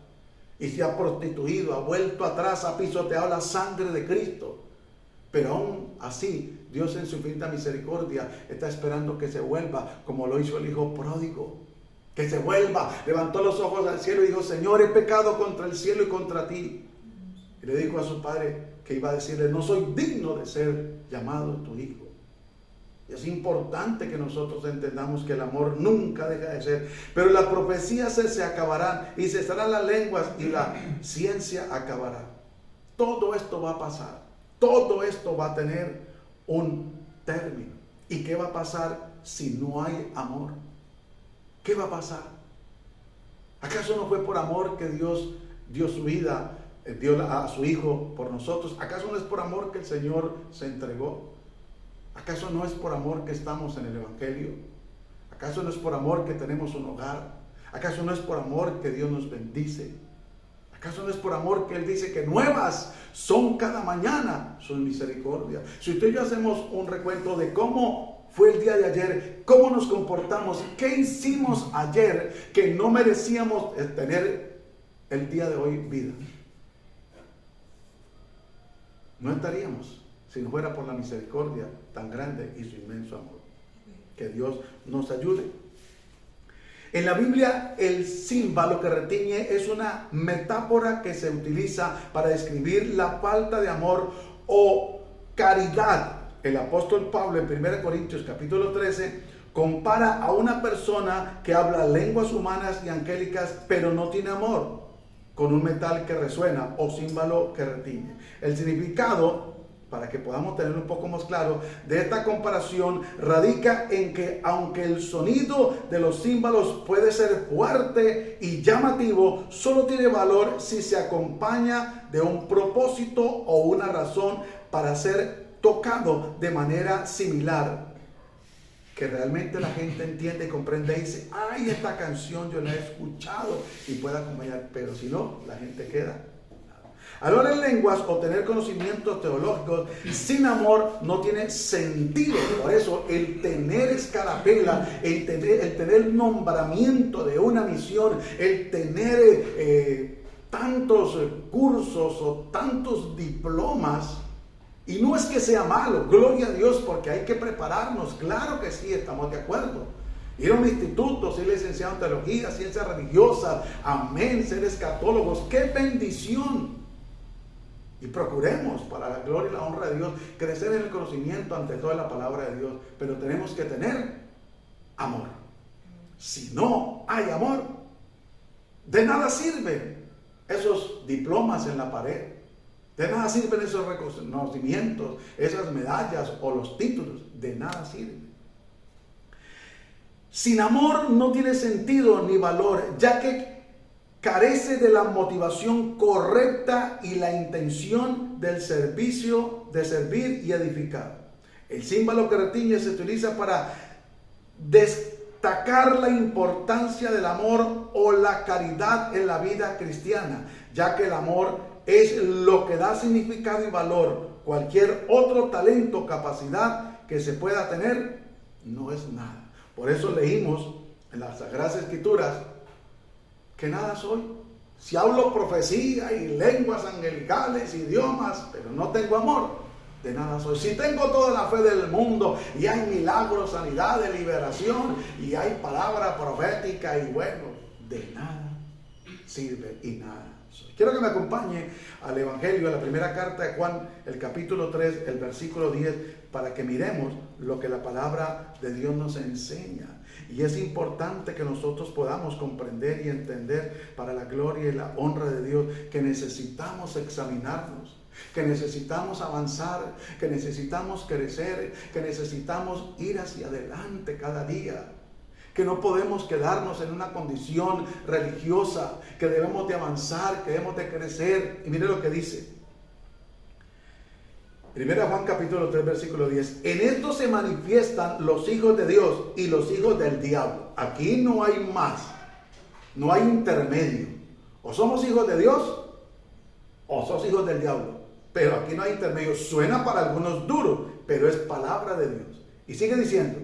y se ha prostituido, ha vuelto atrás, ha pisoteado la sangre de Cristo? Pero aún así, Dios en su infinita misericordia está esperando que se vuelva, como lo hizo el hijo pródigo. Que se vuelva, levantó los ojos al cielo y dijo: Señor, he pecado contra el cielo y contra ti. Y le dijo a su padre: que iba a decirle: no soy digno de ser llamado tu hijo. Y es importante que nosotros entendamos que el amor nunca deja de ser, pero las profecías se acabarán y cesarán las lenguas y la ciencia acabará. Todo esto va a pasar, todo esto va a tener un término. ¿Y qué va a pasar si no hay amor? ¿Qué va a pasar? ¿Acaso no fue por amor que Dios dio su vida, dio a su Hijo por nosotros? ¿Acaso no es por amor que el Señor se entregó? ¿Acaso no es por amor que estamos en el Evangelio? ¿Acaso no es por amor que tenemos un hogar? ¿Acaso no es por amor que Dios nos bendice? ¿Acaso no es por amor que Él dice que nuevas son cada mañana sus misericordias? Si usted y yo hacemos un recuento de cómo fue el día de ayer, cómo nos comportamos, qué hicimos ayer que no merecíamos tener el día de hoy vida, no estaríamos si no fuera por la misericordia tan grande y su inmenso amor. Que Dios nos ayude. En la Biblia, el címbalo que retiñe es una metáfora que se utiliza para describir la falta de amor o caridad. El apóstol Pablo en 1 Corintios capítulo 13 compara a una persona que habla lenguas humanas y angélicas pero no tiene amor, con un metal que resuena o címbalo que retiñe. El significado, para que podamos tener un poco más claro, de esta comparación radica en que aunque el sonido de los címbalos puede ser fuerte y llamativo, solo tiene valor si se acompaña de un propósito o una razón para ser tocado de manera similar, que realmente la gente entiende y comprende y dice: ay, esta canción yo la he escuchado y puede acompañar. Pero si no, la gente queda. Hablar en lenguas o tener conocimientos teológicos sin amor no tiene sentido. Por eso el tener escarapela, el tener nombramiento de una misión, el tener tantos cursos o tantos diplomas, y no es que sea malo, gloria a Dios, porque hay que prepararnos, claro que sí, estamos de acuerdo. Ir a un instituto, ser licenciado en teología, ciencias religiosas, amén, ser escatólogos, qué bendición. Y procuremos, para la gloria y la honra de Dios, crecer en el conocimiento ante toda la palabra de Dios. Pero tenemos que tener amor. Si no hay amor, de nada sirven esos diplomas en la pared. De nada sirven esos reconocimientos, esas medallas o los títulos. De nada sirven. Sin amor no tiene sentido ni valor, ya que carece de la motivación correcta y la intención del servicio, de servir y edificar. El címbalo que retiñe se utiliza para destacar la importancia del amor o la caridad en la vida cristiana, ya que el amor es lo que da significado y valor. Cualquier otro talento o capacidad que se pueda tener no es nada. Por eso leímos en las Sagradas Escrituras que nada soy. Si hablo profecía y lenguas angelicales, idiomas, pero no tengo amor, de nada soy. Si tengo toda la fe del mundo y hay milagros, sanidad, de liberación y hay palabra profética y bueno, de nada sirve y nada soy. Quiero que me acompañe al Evangelio, a la primera carta de Juan, el capítulo 3, el versículo 10, para que miremos lo que la palabra de Dios nos enseña. Y es importante que nosotros podamos comprender y entender, para la gloria y la honra de Dios, que necesitamos examinarnos, que necesitamos avanzar, que necesitamos crecer, que necesitamos ir hacia adelante cada día, que no podemos quedarnos en una condición religiosa, que debemos de avanzar, que debemos de crecer. Y mire lo que dice 1 Juan capítulo 3 versículo 10. En esto se manifiestan los hijos de Dios y los hijos del diablo. Aquí no hay más, no hay intermedio. O somos hijos de Dios o sos hijos del diablo. Pero aquí no hay intermedio. Suena para algunos duro, pero es palabra de Dios. Y sigue diciendo: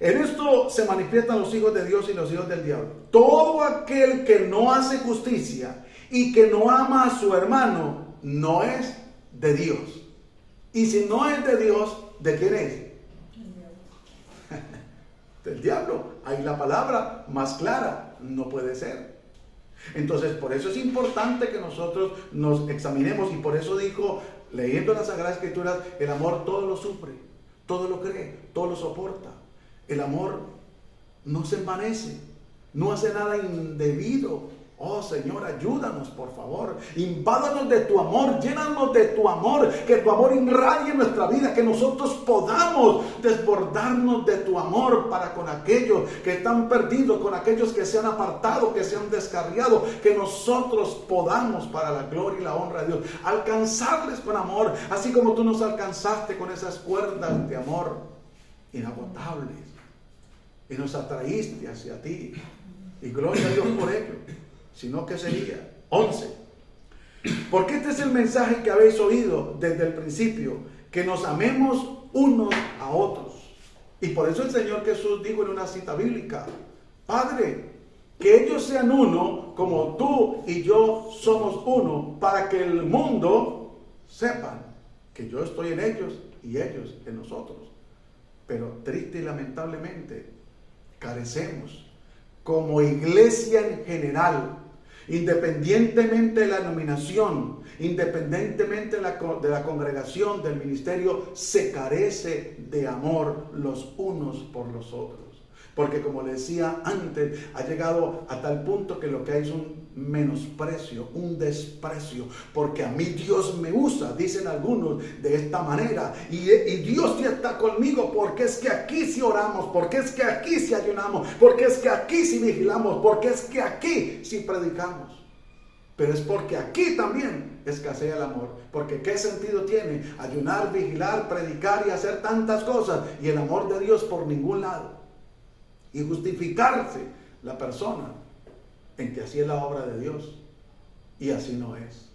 en esto se manifiestan los hijos de Dios y los hijos del diablo. Todo aquel que no hace justicia y que no ama a su hermano no es de Dios. Y si no es de Dios, ¿de quién es? Del diablo. Ahí la palabra más clara no puede ser. Entonces, por eso es importante que nosotros nos examinemos, y por eso dijo, leyendo las Sagradas Escrituras, el amor todo lo sufre, todo lo cree, todo lo soporta. El amor no se envanece, no hace nada indebido. Oh Señor, ayúdanos por favor, invádanos de tu amor, llénanos de tu amor, que tu amor irradie nuestra vida, que nosotros podamos desbordarnos de tu amor para con aquellos que están perdidos, con aquellos que se han apartado, que se han descarriado, que nosotros podamos, para la gloria y la honra de Dios, alcanzarles con amor, así como tú nos alcanzaste con esas cuerdas de amor inagotables y nos atraíste hacia ti, y gloria a Dios por ello. Sino que sería 11. Porque este es el mensaje que habéis oído desde el principio, que nos amemos unos a otros. Y por eso el Señor Jesús dijo en una cita bíblica: Padre, que ellos sean uno como tú y yo somos uno, para que el mundo sepan que yo estoy en ellos y ellos en nosotros. Pero triste y lamentablemente carecemos como iglesia en general, independientemente de la denominación, independientemente de la congregación, del ministerio, se carece de amor los unos por los otros. Porque como le decía antes, ha llegado a tal punto que lo que hay es un menosprecio, un desprecio. Porque a mí Dios me usa, dicen algunos, de esta manera. Y Dios ya está conmigo, porque es que aquí sí oramos, porque es que aquí sí ayunamos, porque es que aquí sí vigilamos, porque es que aquí sí predicamos. Pero es porque aquí también escasea el amor. Porque ¿qué sentido tiene ayunar, vigilar, predicar y hacer tantas cosas y el amor de Dios por ningún lado? Y justificarse la persona en que así es la obra de Dios, y así no es.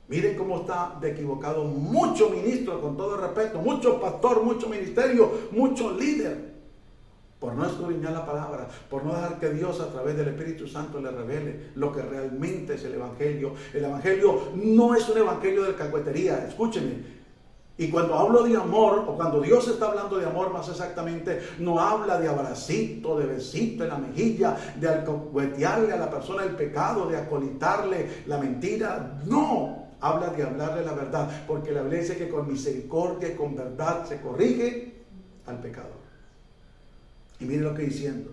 Miren cómo está de equivocado mucho ministro, con todo respeto, mucho pastor, mucho ministerio, mucho líder, por no escudriñar la palabra, por no dejar que Dios a través del Espíritu Santo le revele lo que realmente es el Evangelio. El Evangelio no es un evangelio de alcahuetería, escúchenme. Y cuando hablo de amor, o cuando Dios está hablando de amor más exactamente, no habla de abracito, de besito en la mejilla, de alcahuetearle a la persona el pecado, de acolitarle la mentira. No, habla de hablarle la verdad, porque la Biblia dice que con misericordia y con verdad se corrige al pecador. Y miren lo que diciendo: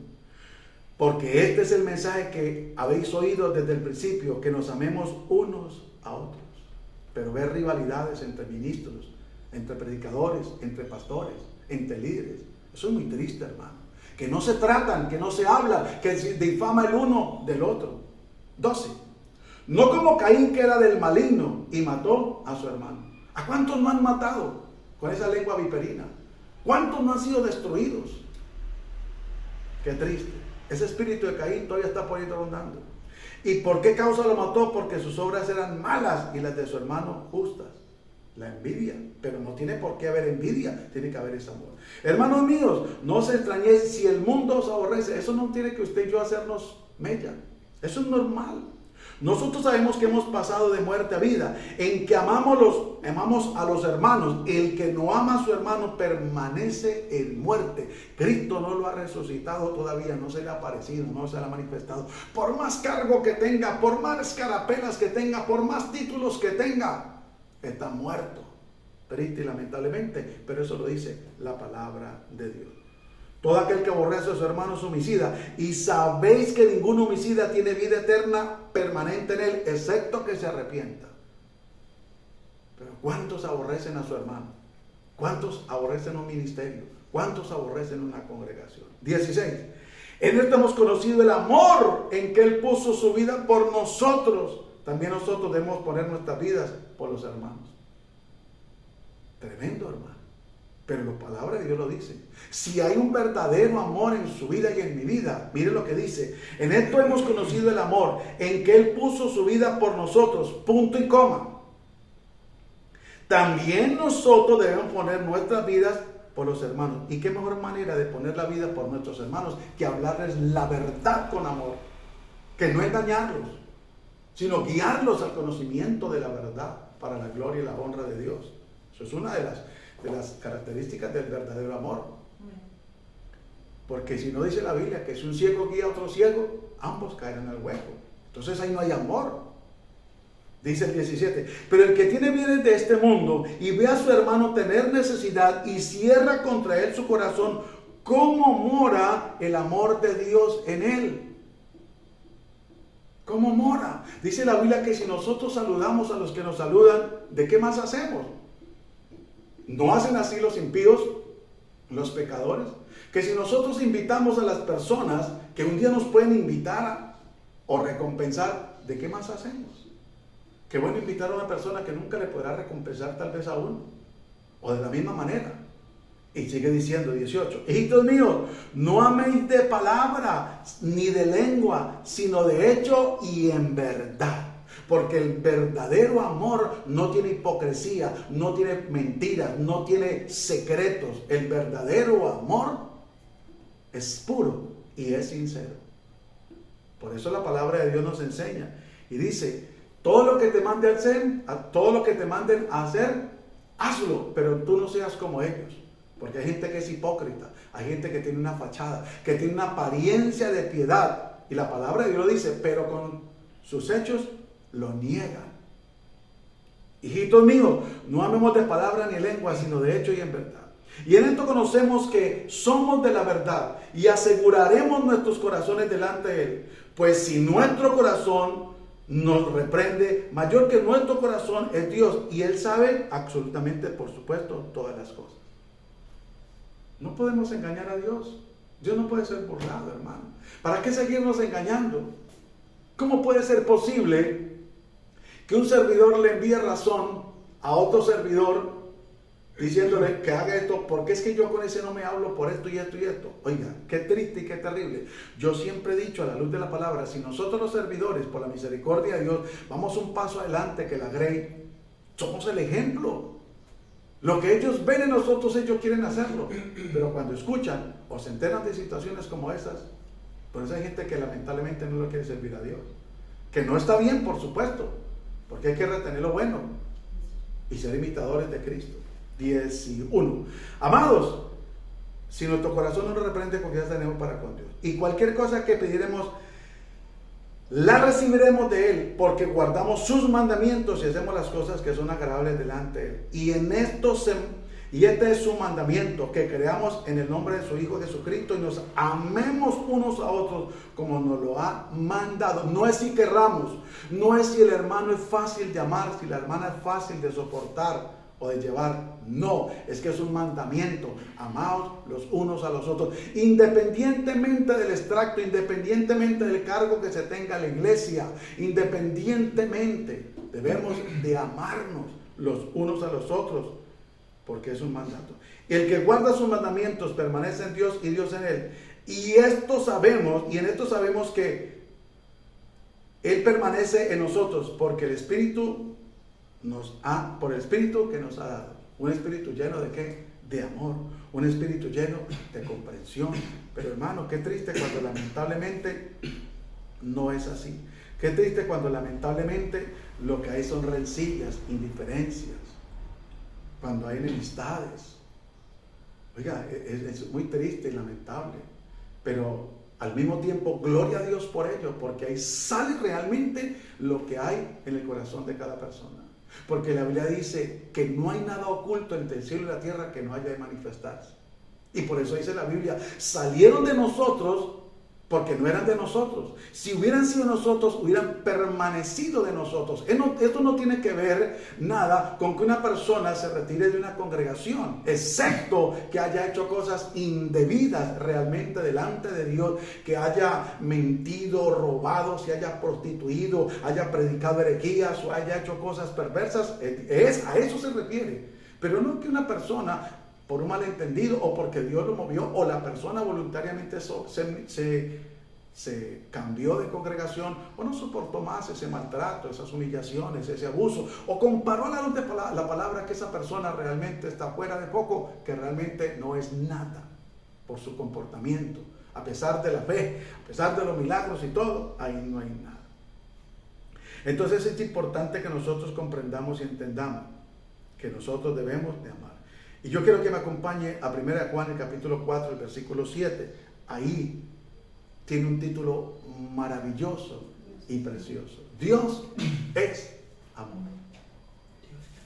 porque este es el mensaje que habéis oído desde el principio, que nos amemos unos a otros. Pero ver rivalidades entre ministros, entre predicadores, entre pastores, entre líderes, eso es muy triste, hermano. Que no se tratan, que no se hablan, que se difama el uno del otro. 12. No como Caín, que era del maligno y mató a su hermano. ¿A cuántos no han matado con esa lengua viperina? ¿Cuántos no han sido destruidos? Qué triste. Ese espíritu de Caín todavía está por ahí rondando. ¿Y por qué causa lo mató? Porque sus obras eran malas y las de su hermano justas. La envidia, pero no tiene por qué haber envidia, tiene que haber ese amor. Hermanos míos, no os extrañéis si el mundo os aborrece. Eso no tiene que usted y yo hacernos mella. Eso es normal. Nosotros sabemos que hemos pasado de muerte a vida, en que amamos a los hermanos. El que no ama a su hermano permanece en muerte. Cristo no lo ha resucitado todavía, no se le ha aparecido, no se le ha manifestado. Por más cargo que tenga, por más carapelas que tenga, por más títulos que tenga, está muerto, triste y lamentablemente, pero eso lo dice la palabra de Dios. Todo aquel que aborrece a su hermano es homicida, y sabéis que ningún homicida tiene vida eterna permanente en él, excepto que se arrepienta. Pero ¿cuántos aborrecen a su hermano? ¿Cuántos aborrecen un ministerio? ¿Cuántos aborrecen una congregación? 16. En esto hemos conocido el amor en que Él puso su vida por nosotros. También nosotros debemos poner nuestras vidas por los hermanos. Tremendo, hermano. Pero la palabra de Dios lo dice. Si hay un verdadero amor en su vida y en mi vida, miren lo que dice: en esto hemos conocido el amor en que Él puso su vida por nosotros, punto y coma. También nosotros debemos poner nuestras vidas por los hermanos. ¿Y qué mejor manera de poner la vida por nuestros hermanos que hablarles la verdad con amor? Que no engañarlos, sino guiarlos al conocimiento de la verdad para la gloria y la honra de Dios. Eso es una de las características del verdadero amor. Porque si no dice la Biblia que si un ciego guía a otro ciego, ambos caerán al hueco. Entonces ahí no hay amor. Dice el 17, pero el que tiene bienes de este mundo y ve a su hermano tener necesidad y cierra contra él su corazón, ¿cómo mora el amor de Dios en él? ¿Cómo mora? Dice la Biblia que si nosotros saludamos a los que nos saludan, ¿de qué más hacemos? ¿No hacen así los impíos, los pecadores? Que si nosotros invitamos a las personas que un día nos pueden invitar o recompensar, ¿de qué más hacemos? Qué bueno invitar a una persona que nunca le podrá recompensar tal vez a uno, o de la misma manera. Y sigue diciendo 18, hijitos míos, no améis de palabra ni de lengua, sino de hecho y en verdad. Porque el verdadero amor no tiene hipocresía, no tiene mentiras, no tiene secretos. El verdadero amor es puro y es sincero. Por eso la palabra de Dios nos enseña y dice, todo lo que te mande a hacer, todo lo que te manden a hacer, hazlo, pero tú no seas como ellos. Porque hay gente que es hipócrita, hay gente que tiene una fachada, que tiene una apariencia de piedad. Y la palabra de Dios dice, pero con sus hechos lo niegan. Hijitos míos, no amemos de palabra ni lengua, sino de hecho y en verdad. Y en esto conocemos que somos de la verdad y aseguraremos nuestros corazones delante de Él. Pues si nuestro corazón nos reprende, mayor que nuestro corazón es Dios. Y Él sabe absolutamente, por supuesto, todas las cosas. No podemos engañar a Dios. Dios no puede ser burlado, hermano. ¿Para qué seguirnos engañando? ¿Cómo puede ser posible que un servidor le envíe razón a otro servidor diciéndole que haga esto? Porque es que yo con ese no me hablo por esto y esto y esto. Oiga, qué triste y qué terrible. Yo siempre he dicho a la luz de la palabra, si nosotros los servidores, por la misericordia de Dios, vamos un paso adelante que la Grey, somos el ejemplo. Lo que ellos ven en nosotros, ellos quieren hacerlo. Pero cuando escuchan o se enteran de situaciones como estas, por eso hay gente que lamentablemente no le quiere servir a Dios. Que no está bien, por supuesto, porque hay que retener lo bueno y ser imitadores de Cristo. 11. Amados, si nuestro corazón no nos reprende, confianza tenemos para con Dios. Y cualquier cosa que pediremos, la recibiremos de Él, porque guardamos sus mandamientos y hacemos las cosas que son agradables delante de Él. Y este es su mandamiento, que creamos en el nombre de su Hijo Jesucristo y nos amemos unos a otros como nos lo ha mandado. No es si querramos, no es si el hermano es fácil de amar, si la hermana es fácil de soportar o de llevar. No, es que es un mandamiento. Amaos los unos a los otros, independientemente del extracto, independientemente del cargo que se tenga en la iglesia, independientemente debemos de amarnos los unos a los otros, porque es un mandato. Y el que guarda sus mandamientos permanece en Dios y Dios en él. Y esto sabemos, y en esto sabemos que Él permanece en nosotros, porque el Espíritu por el Espíritu que nos ha dado. Un Espíritu lleno de ¿qué? De amor. Un Espíritu lleno de comprensión. Pero hermano, qué triste cuando lamentablemente no es así. Qué triste cuando lamentablemente lo que hay son rencillas, indiferencias, cuando hay enemistades. Oiga, es muy triste y lamentable, pero al mismo tiempo gloria a Dios por ello, porque ahí sale realmente lo que hay en el corazón de cada persona. Porque la Biblia dice que no hay nada oculto entre el cielo y la tierra que no haya de manifestarse. Y por eso dice la Biblia, salieron de nosotros porque no eran de nosotros. Si hubieran sido nosotros, hubieran permanecido de nosotros. Esto no tiene que ver nada con que una persona se retire de una congregación, excepto que haya hecho cosas indebidas realmente delante de Dios, que haya mentido, robado, se haya prostituido, haya predicado herejías o haya hecho cosas perversas. A eso se refiere. Pero no que una persona, por un malentendido o porque Dios lo movió o la persona voluntariamente se cambió de congregación o no soportó más ese maltrato, esas humillaciones, ese abuso, o comparó a la luz de la palabra que esa persona realmente está fuera de foco, que realmente no es nada por su comportamiento, a pesar de la fe, a pesar de los milagros y todo, ahí no hay nada. Entonces es importante que nosotros comprendamos y entendamos que nosotros debemos de amar. Y yo quiero que me acompañe a 1 Juan, el capítulo 4, el versículo 7. Ahí tiene un título maravilloso y precioso. Dios es amor.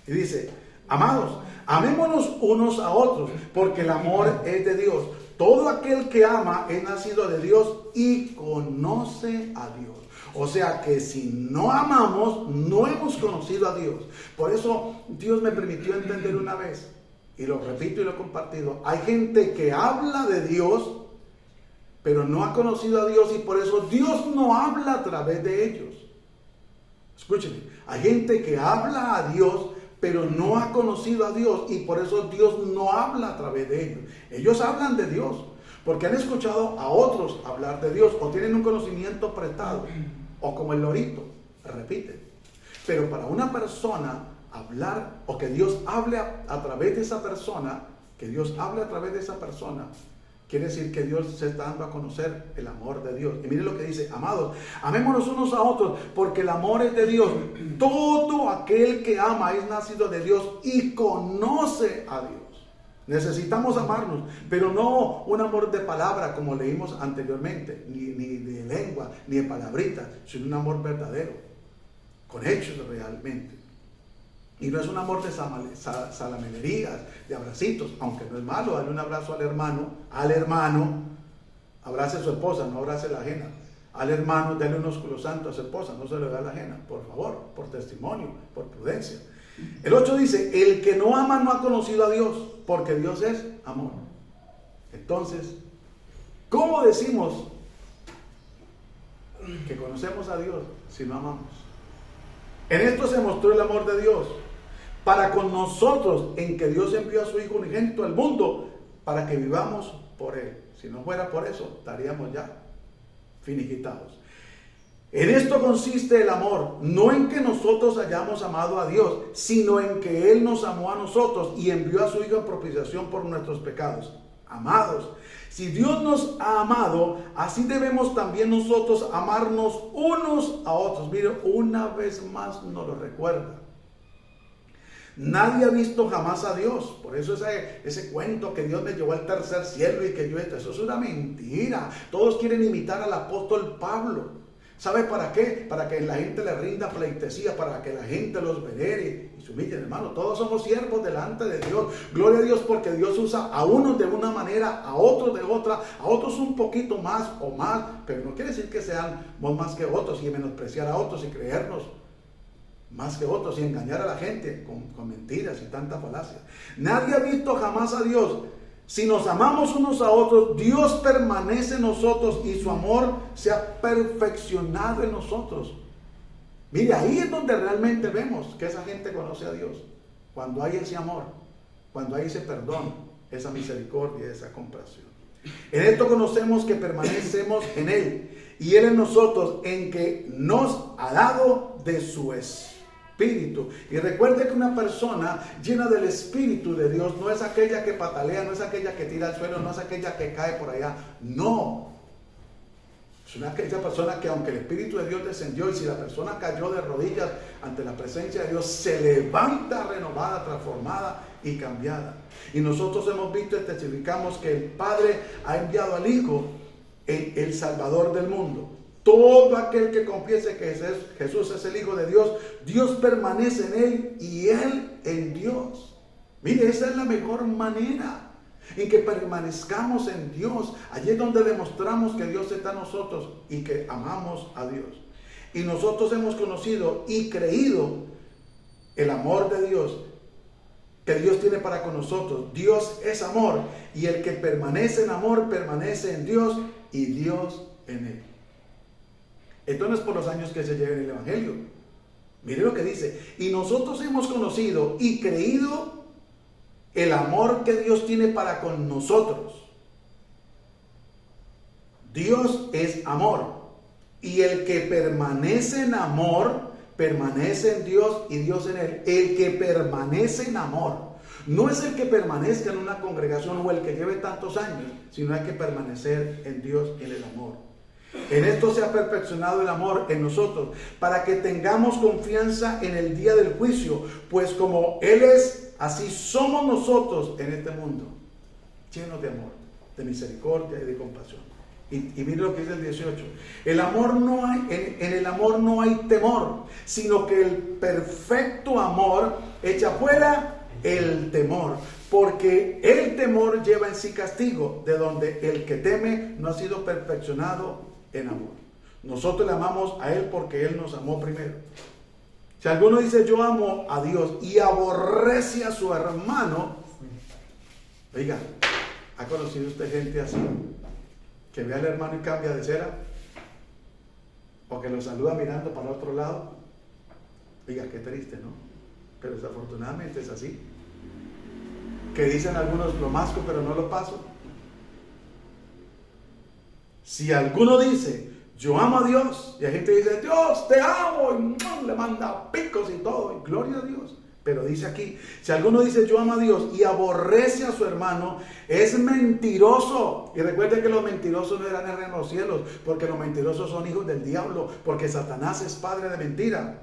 Y dice, amados, amémonos unos a otros, porque el amor es de Dios. Todo aquel que ama es nacido de Dios y conoce a Dios. O sea que si no amamos, no hemos conocido a Dios. Por eso Dios me permitió entender una vez, y lo repito y lo he compartido, hay gente que habla de Dios, pero no ha conocido a Dios, y por eso Dios no habla a través de ellos. Escúchenme, hay gente que habla a Dios, pero no ha conocido a Dios, y por eso Dios no habla a través de ellos. Ellos hablan de Dios porque han escuchado a otros hablar de Dios, o tienen un conocimiento prestado, o como el lorito, repiten. Pero para una persona hablar, o que Dios hable a través de esa persona, quiere decir que Dios se está dando a conocer el amor de Dios. Y miren lo que dice, amados, amémonos unos a otros, porque el amor es de Dios. Todo aquel que ama es nacido de Dios y conoce a Dios. Necesitamos amarnos, pero no un amor de palabra como leímos anteriormente, ni de lengua, ni de palabritas, sino un amor verdadero, con hechos realmente. Y no es un amor de salamerías, de abracitos, aunque no es malo darle un abrazo al hermano, abrace a su esposa, no abrace a la ajena. Al hermano, dale un ósculo santo a su esposa, no se le da a la ajena, por favor, por testimonio, por prudencia. El 8 dice, el que no ama no ha conocido a Dios, porque Dios es amor. Entonces, ¿cómo decimos que conocemos a Dios si no amamos? En esto se mostró el amor de Dios para con nosotros, en que Dios envió a su Hijo unigénito al mundo para que vivamos por Él. Si no fuera por eso, estaríamos ya finiquitados. En esto consiste el amor, no en que nosotros hayamos amado a Dios, sino en que Él nos amó a nosotros y envió a su Hijo en propiciación por nuestros pecados. Amados, si Dios nos ha amado, así debemos también nosotros amarnos unos a otros. Mire, una vez más nos lo recuerda. Nadie ha visto jamás a Dios. Por eso ese cuento que Dios me llevó al tercer cielo y que yo eso es una mentira. Todos quieren imitar al apóstol Pablo. ¿Sabe para qué? Para que la gente le rinda pleitesía, para que la gente los venere y se humille, hermano. Todos somos siervos delante de Dios. Gloria a Dios, porque Dios usa a unos de una manera, a otros de otra, a otros un poquito más o más, pero no quiere decir que seamos más que otros y menospreciar a otros y creernos más que otros y engañar a la gente con mentiras y tanta falacia. Nadie ha visto jamás a Dios. Si nos amamos unos a otros, Dios permanece en nosotros y su amor se ha perfeccionado en nosotros. Mire, ahí es donde realmente vemos que esa gente conoce a Dios. Cuando hay ese amor, cuando hay ese perdón, esa misericordia, esa compasión. En esto conocemos que permanecemos en Él y Él en nosotros, en que nos ha dado de su Espíritu. Y recuerde que una persona llena del Espíritu de Dios no es aquella que patalea, no es aquella que tira al suelo, no es aquella que cae por allá. No. Es aquella persona que, aunque el Espíritu de Dios descendió, y si la persona cayó de rodillas ante la presencia de Dios, se levanta renovada, transformada y cambiada. Y nosotros hemos visto y testificamos que el Padre ha enviado al Hijo, el Salvador del mundo. Todo aquel que confiese que Jesús es el Hijo de Dios, Dios permanece en Él y Él en Dios. Mire, esa es la mejor manera en que permanezcamos en Dios. Allí es donde demostramos que Dios está en nosotros y que amamos a Dios. Y nosotros hemos conocido y creído el amor de Dios que Dios tiene para con nosotros. Dios es amor, y el que permanece en amor permanece en Dios y Dios en Él. Esto no es por los años que se lleva en el Evangelio. Mire lo que dice. Y nosotros hemos conocido y creído el amor que Dios tiene para con nosotros. Dios es amor. Y el que permanece en amor, permanece en Dios y Dios en Él. El que permanece en amor. No es el que permanezca en una congregación o el que lleve tantos años, sino hay que permanecer en Dios, en el amor. En esto se ha perfeccionado el amor en nosotros, para que tengamos confianza en el día del juicio, pues como Él es, así somos nosotros en este mundo, llenos de amor, de misericordia y de compasión. Y mire lo que dice el 18. El amor no hay, en el amor no hay temor, sino que el perfecto amor echa fuera el temor. Porque el temor lleva en sí castigo, de donde el que teme no ha sido perfeccionado en amor. Nosotros le amamos a Él porque Él nos amó primero. Si alguno dice yo amo a Dios y aborrece a su hermano, oiga, ¿ha conocido usted gente así? Que ve al hermano y cambia de cera, o que lo saluda mirando para el otro lado. Oiga, qué triste, ¿no? Pero desafortunadamente es así. Que dicen algunos, lo masco pero no lo paso. Si alguno dice yo amo a Dios, y hay gente que dice Dios te amo, y le manda picos y todo, y gloria a Dios. Pero dice aquí, si alguno dice yo amo a Dios y aborrece a su hermano, es mentiroso. Y recuerden que los mentirosos no eran en los cielos, porque los mentirosos son hijos del diablo, porque Satanás es padre de mentira.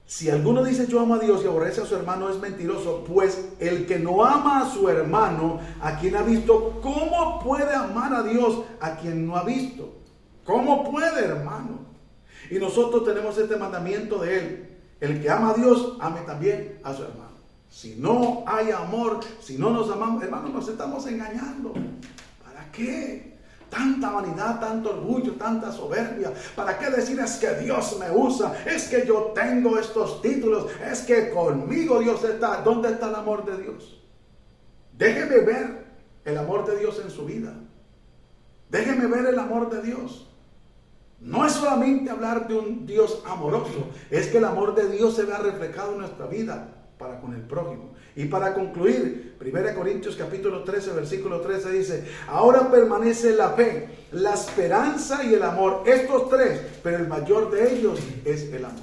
Si alguno dice yo amo a Dios y aborrece a su hermano, es mentiroso, pues el que no ama a su hermano, a quien ha visto, ¿cómo puede amar a Dios a quien no ha visto? ¿Cómo puede, hermano? Y nosotros tenemos este mandamiento de Él: el que ama a Dios, ame también a su hermano. Si no hay amor, si no nos amamos, hermanos, nos estamos engañando. ¿Para qué? Tanta vanidad, tanto orgullo, tanta soberbia. ¿Para qué decir es que Dios me usa? Es que yo tengo estos títulos. Es que conmigo Dios está. ¿Dónde está el amor de Dios? Déjeme ver el amor de Dios en su vida. Déjeme ver el amor de Dios. No es solamente hablar de un Dios amoroso, es que el amor de Dios se vea reflejado en nuestra vida para con el prójimo. Y para concluir, 1 Corintios capítulo 13, versículo 13 dice: ahora permanece la fe, la esperanza y el amor, estos tres, pero el mayor de ellos es el amor.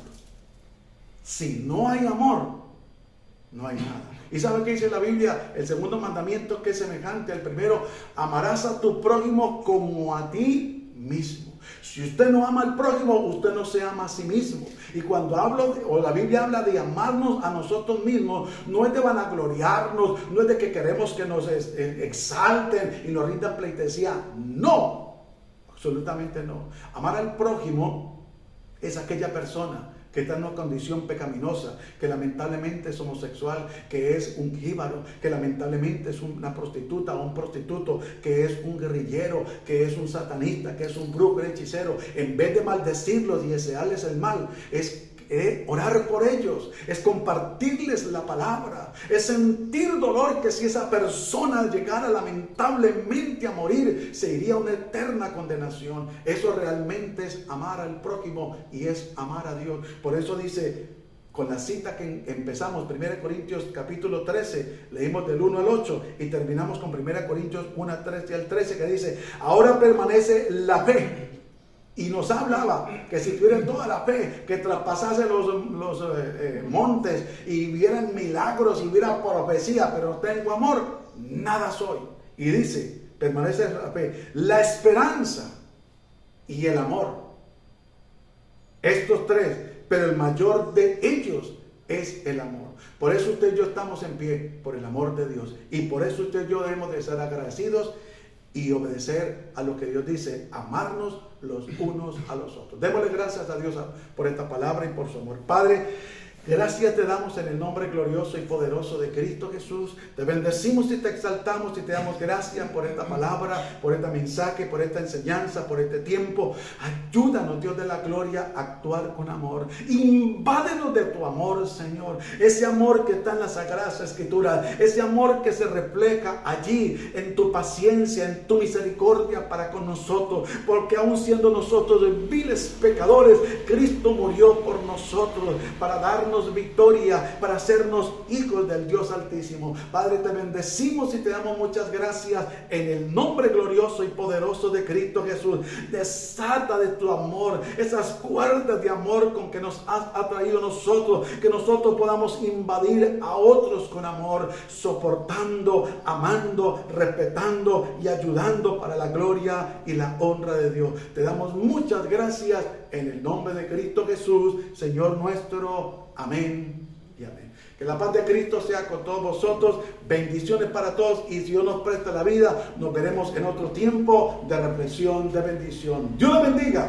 Si no hay amor, no hay nada. ¿Y sabe qué dice la Biblia? El segundo mandamiento, que es semejante al primero: amarás a tu prójimo como a ti mismo. Si usted no ama al prójimo, usted no se ama a sí mismo. Y cuando la Biblia habla de amarnos a nosotros mismos, no es de vanagloriarnos, no es de que queremos que nos exalten y nos rindan pleitesía. No, absolutamente no. Amar al prójimo es aquella persona que está en una condición pecaminosa, que lamentablemente es homosexual, que es un jíbaro, que lamentablemente es una prostituta o un prostituto, que es un guerrillero, que es un satanista, que es un brujo, un hechicero. En vez de maldecirlos y desearles el mal, es orar por ellos, es compartirles la palabra, es sentir dolor, que si esa persona llegara lamentablemente a morir, se iría a una eterna condenación. Eso realmente es amar al prójimo y es amar a Dios. Por eso dice, con la cita que empezamos, 1 Corintios capítulo 13, leímos del 1 al 8 y terminamos con 1 Corintios 1 al 13 al 13, que dice: ahora permanece la fe. Y nos hablaba que si tuvieran toda la fe, que traspasase los montes y vieran milagros y hubiera profecía, pero no tengo amor, nada soy. Y dice, permanece la fe, la esperanza y el amor. Estos tres, pero el mayor de ellos es el amor. Por eso usted y yo estamos en pie, por el amor de Dios. Y por eso usted y yo debemos de ser agradecidos y obedecer a lo que Dios dice, amarnos los unos a los otros. Démosle gracias a Dios por esta palabra y por su amor. Padre, gracias te damos en el nombre glorioso y poderoso de Cristo Jesús. Te bendecimos y te exaltamos y te damos gracias por esta palabra, por este mensaje, por esta enseñanza, por este tiempo. Ayúdanos, Dios de la gloria, a actuar con amor. Invádenos de tu amor, Señor. Ese amor que está en las Sagradas Escrituras. Ese amor que se refleja allí en tu paciencia, en tu misericordia para con nosotros. Porque aun siendo nosotros viles pecadores, Cristo murió por nosotros para darnos victoria, para hacernos hijos del Dios Altísimo. Padre, te bendecimos y te damos muchas gracias en el nombre glorioso y poderoso de Cristo Jesús. Desata de tu amor esas cuerdas de amor con que nos has atraído nosotros, que nosotros podamos invadir a otros con amor, soportando, amando, respetando y ayudando para la gloria y la honra de Dios. Te damos muchas gracias en el nombre de Cristo Jesús, Señor nuestro. Amén y amén. Que la paz de Cristo sea con todos vosotros. Bendiciones para todos. Y si Dios nos presta la vida, nos veremos en otro tiempo de reflexión, de bendición. Dios los bendiga.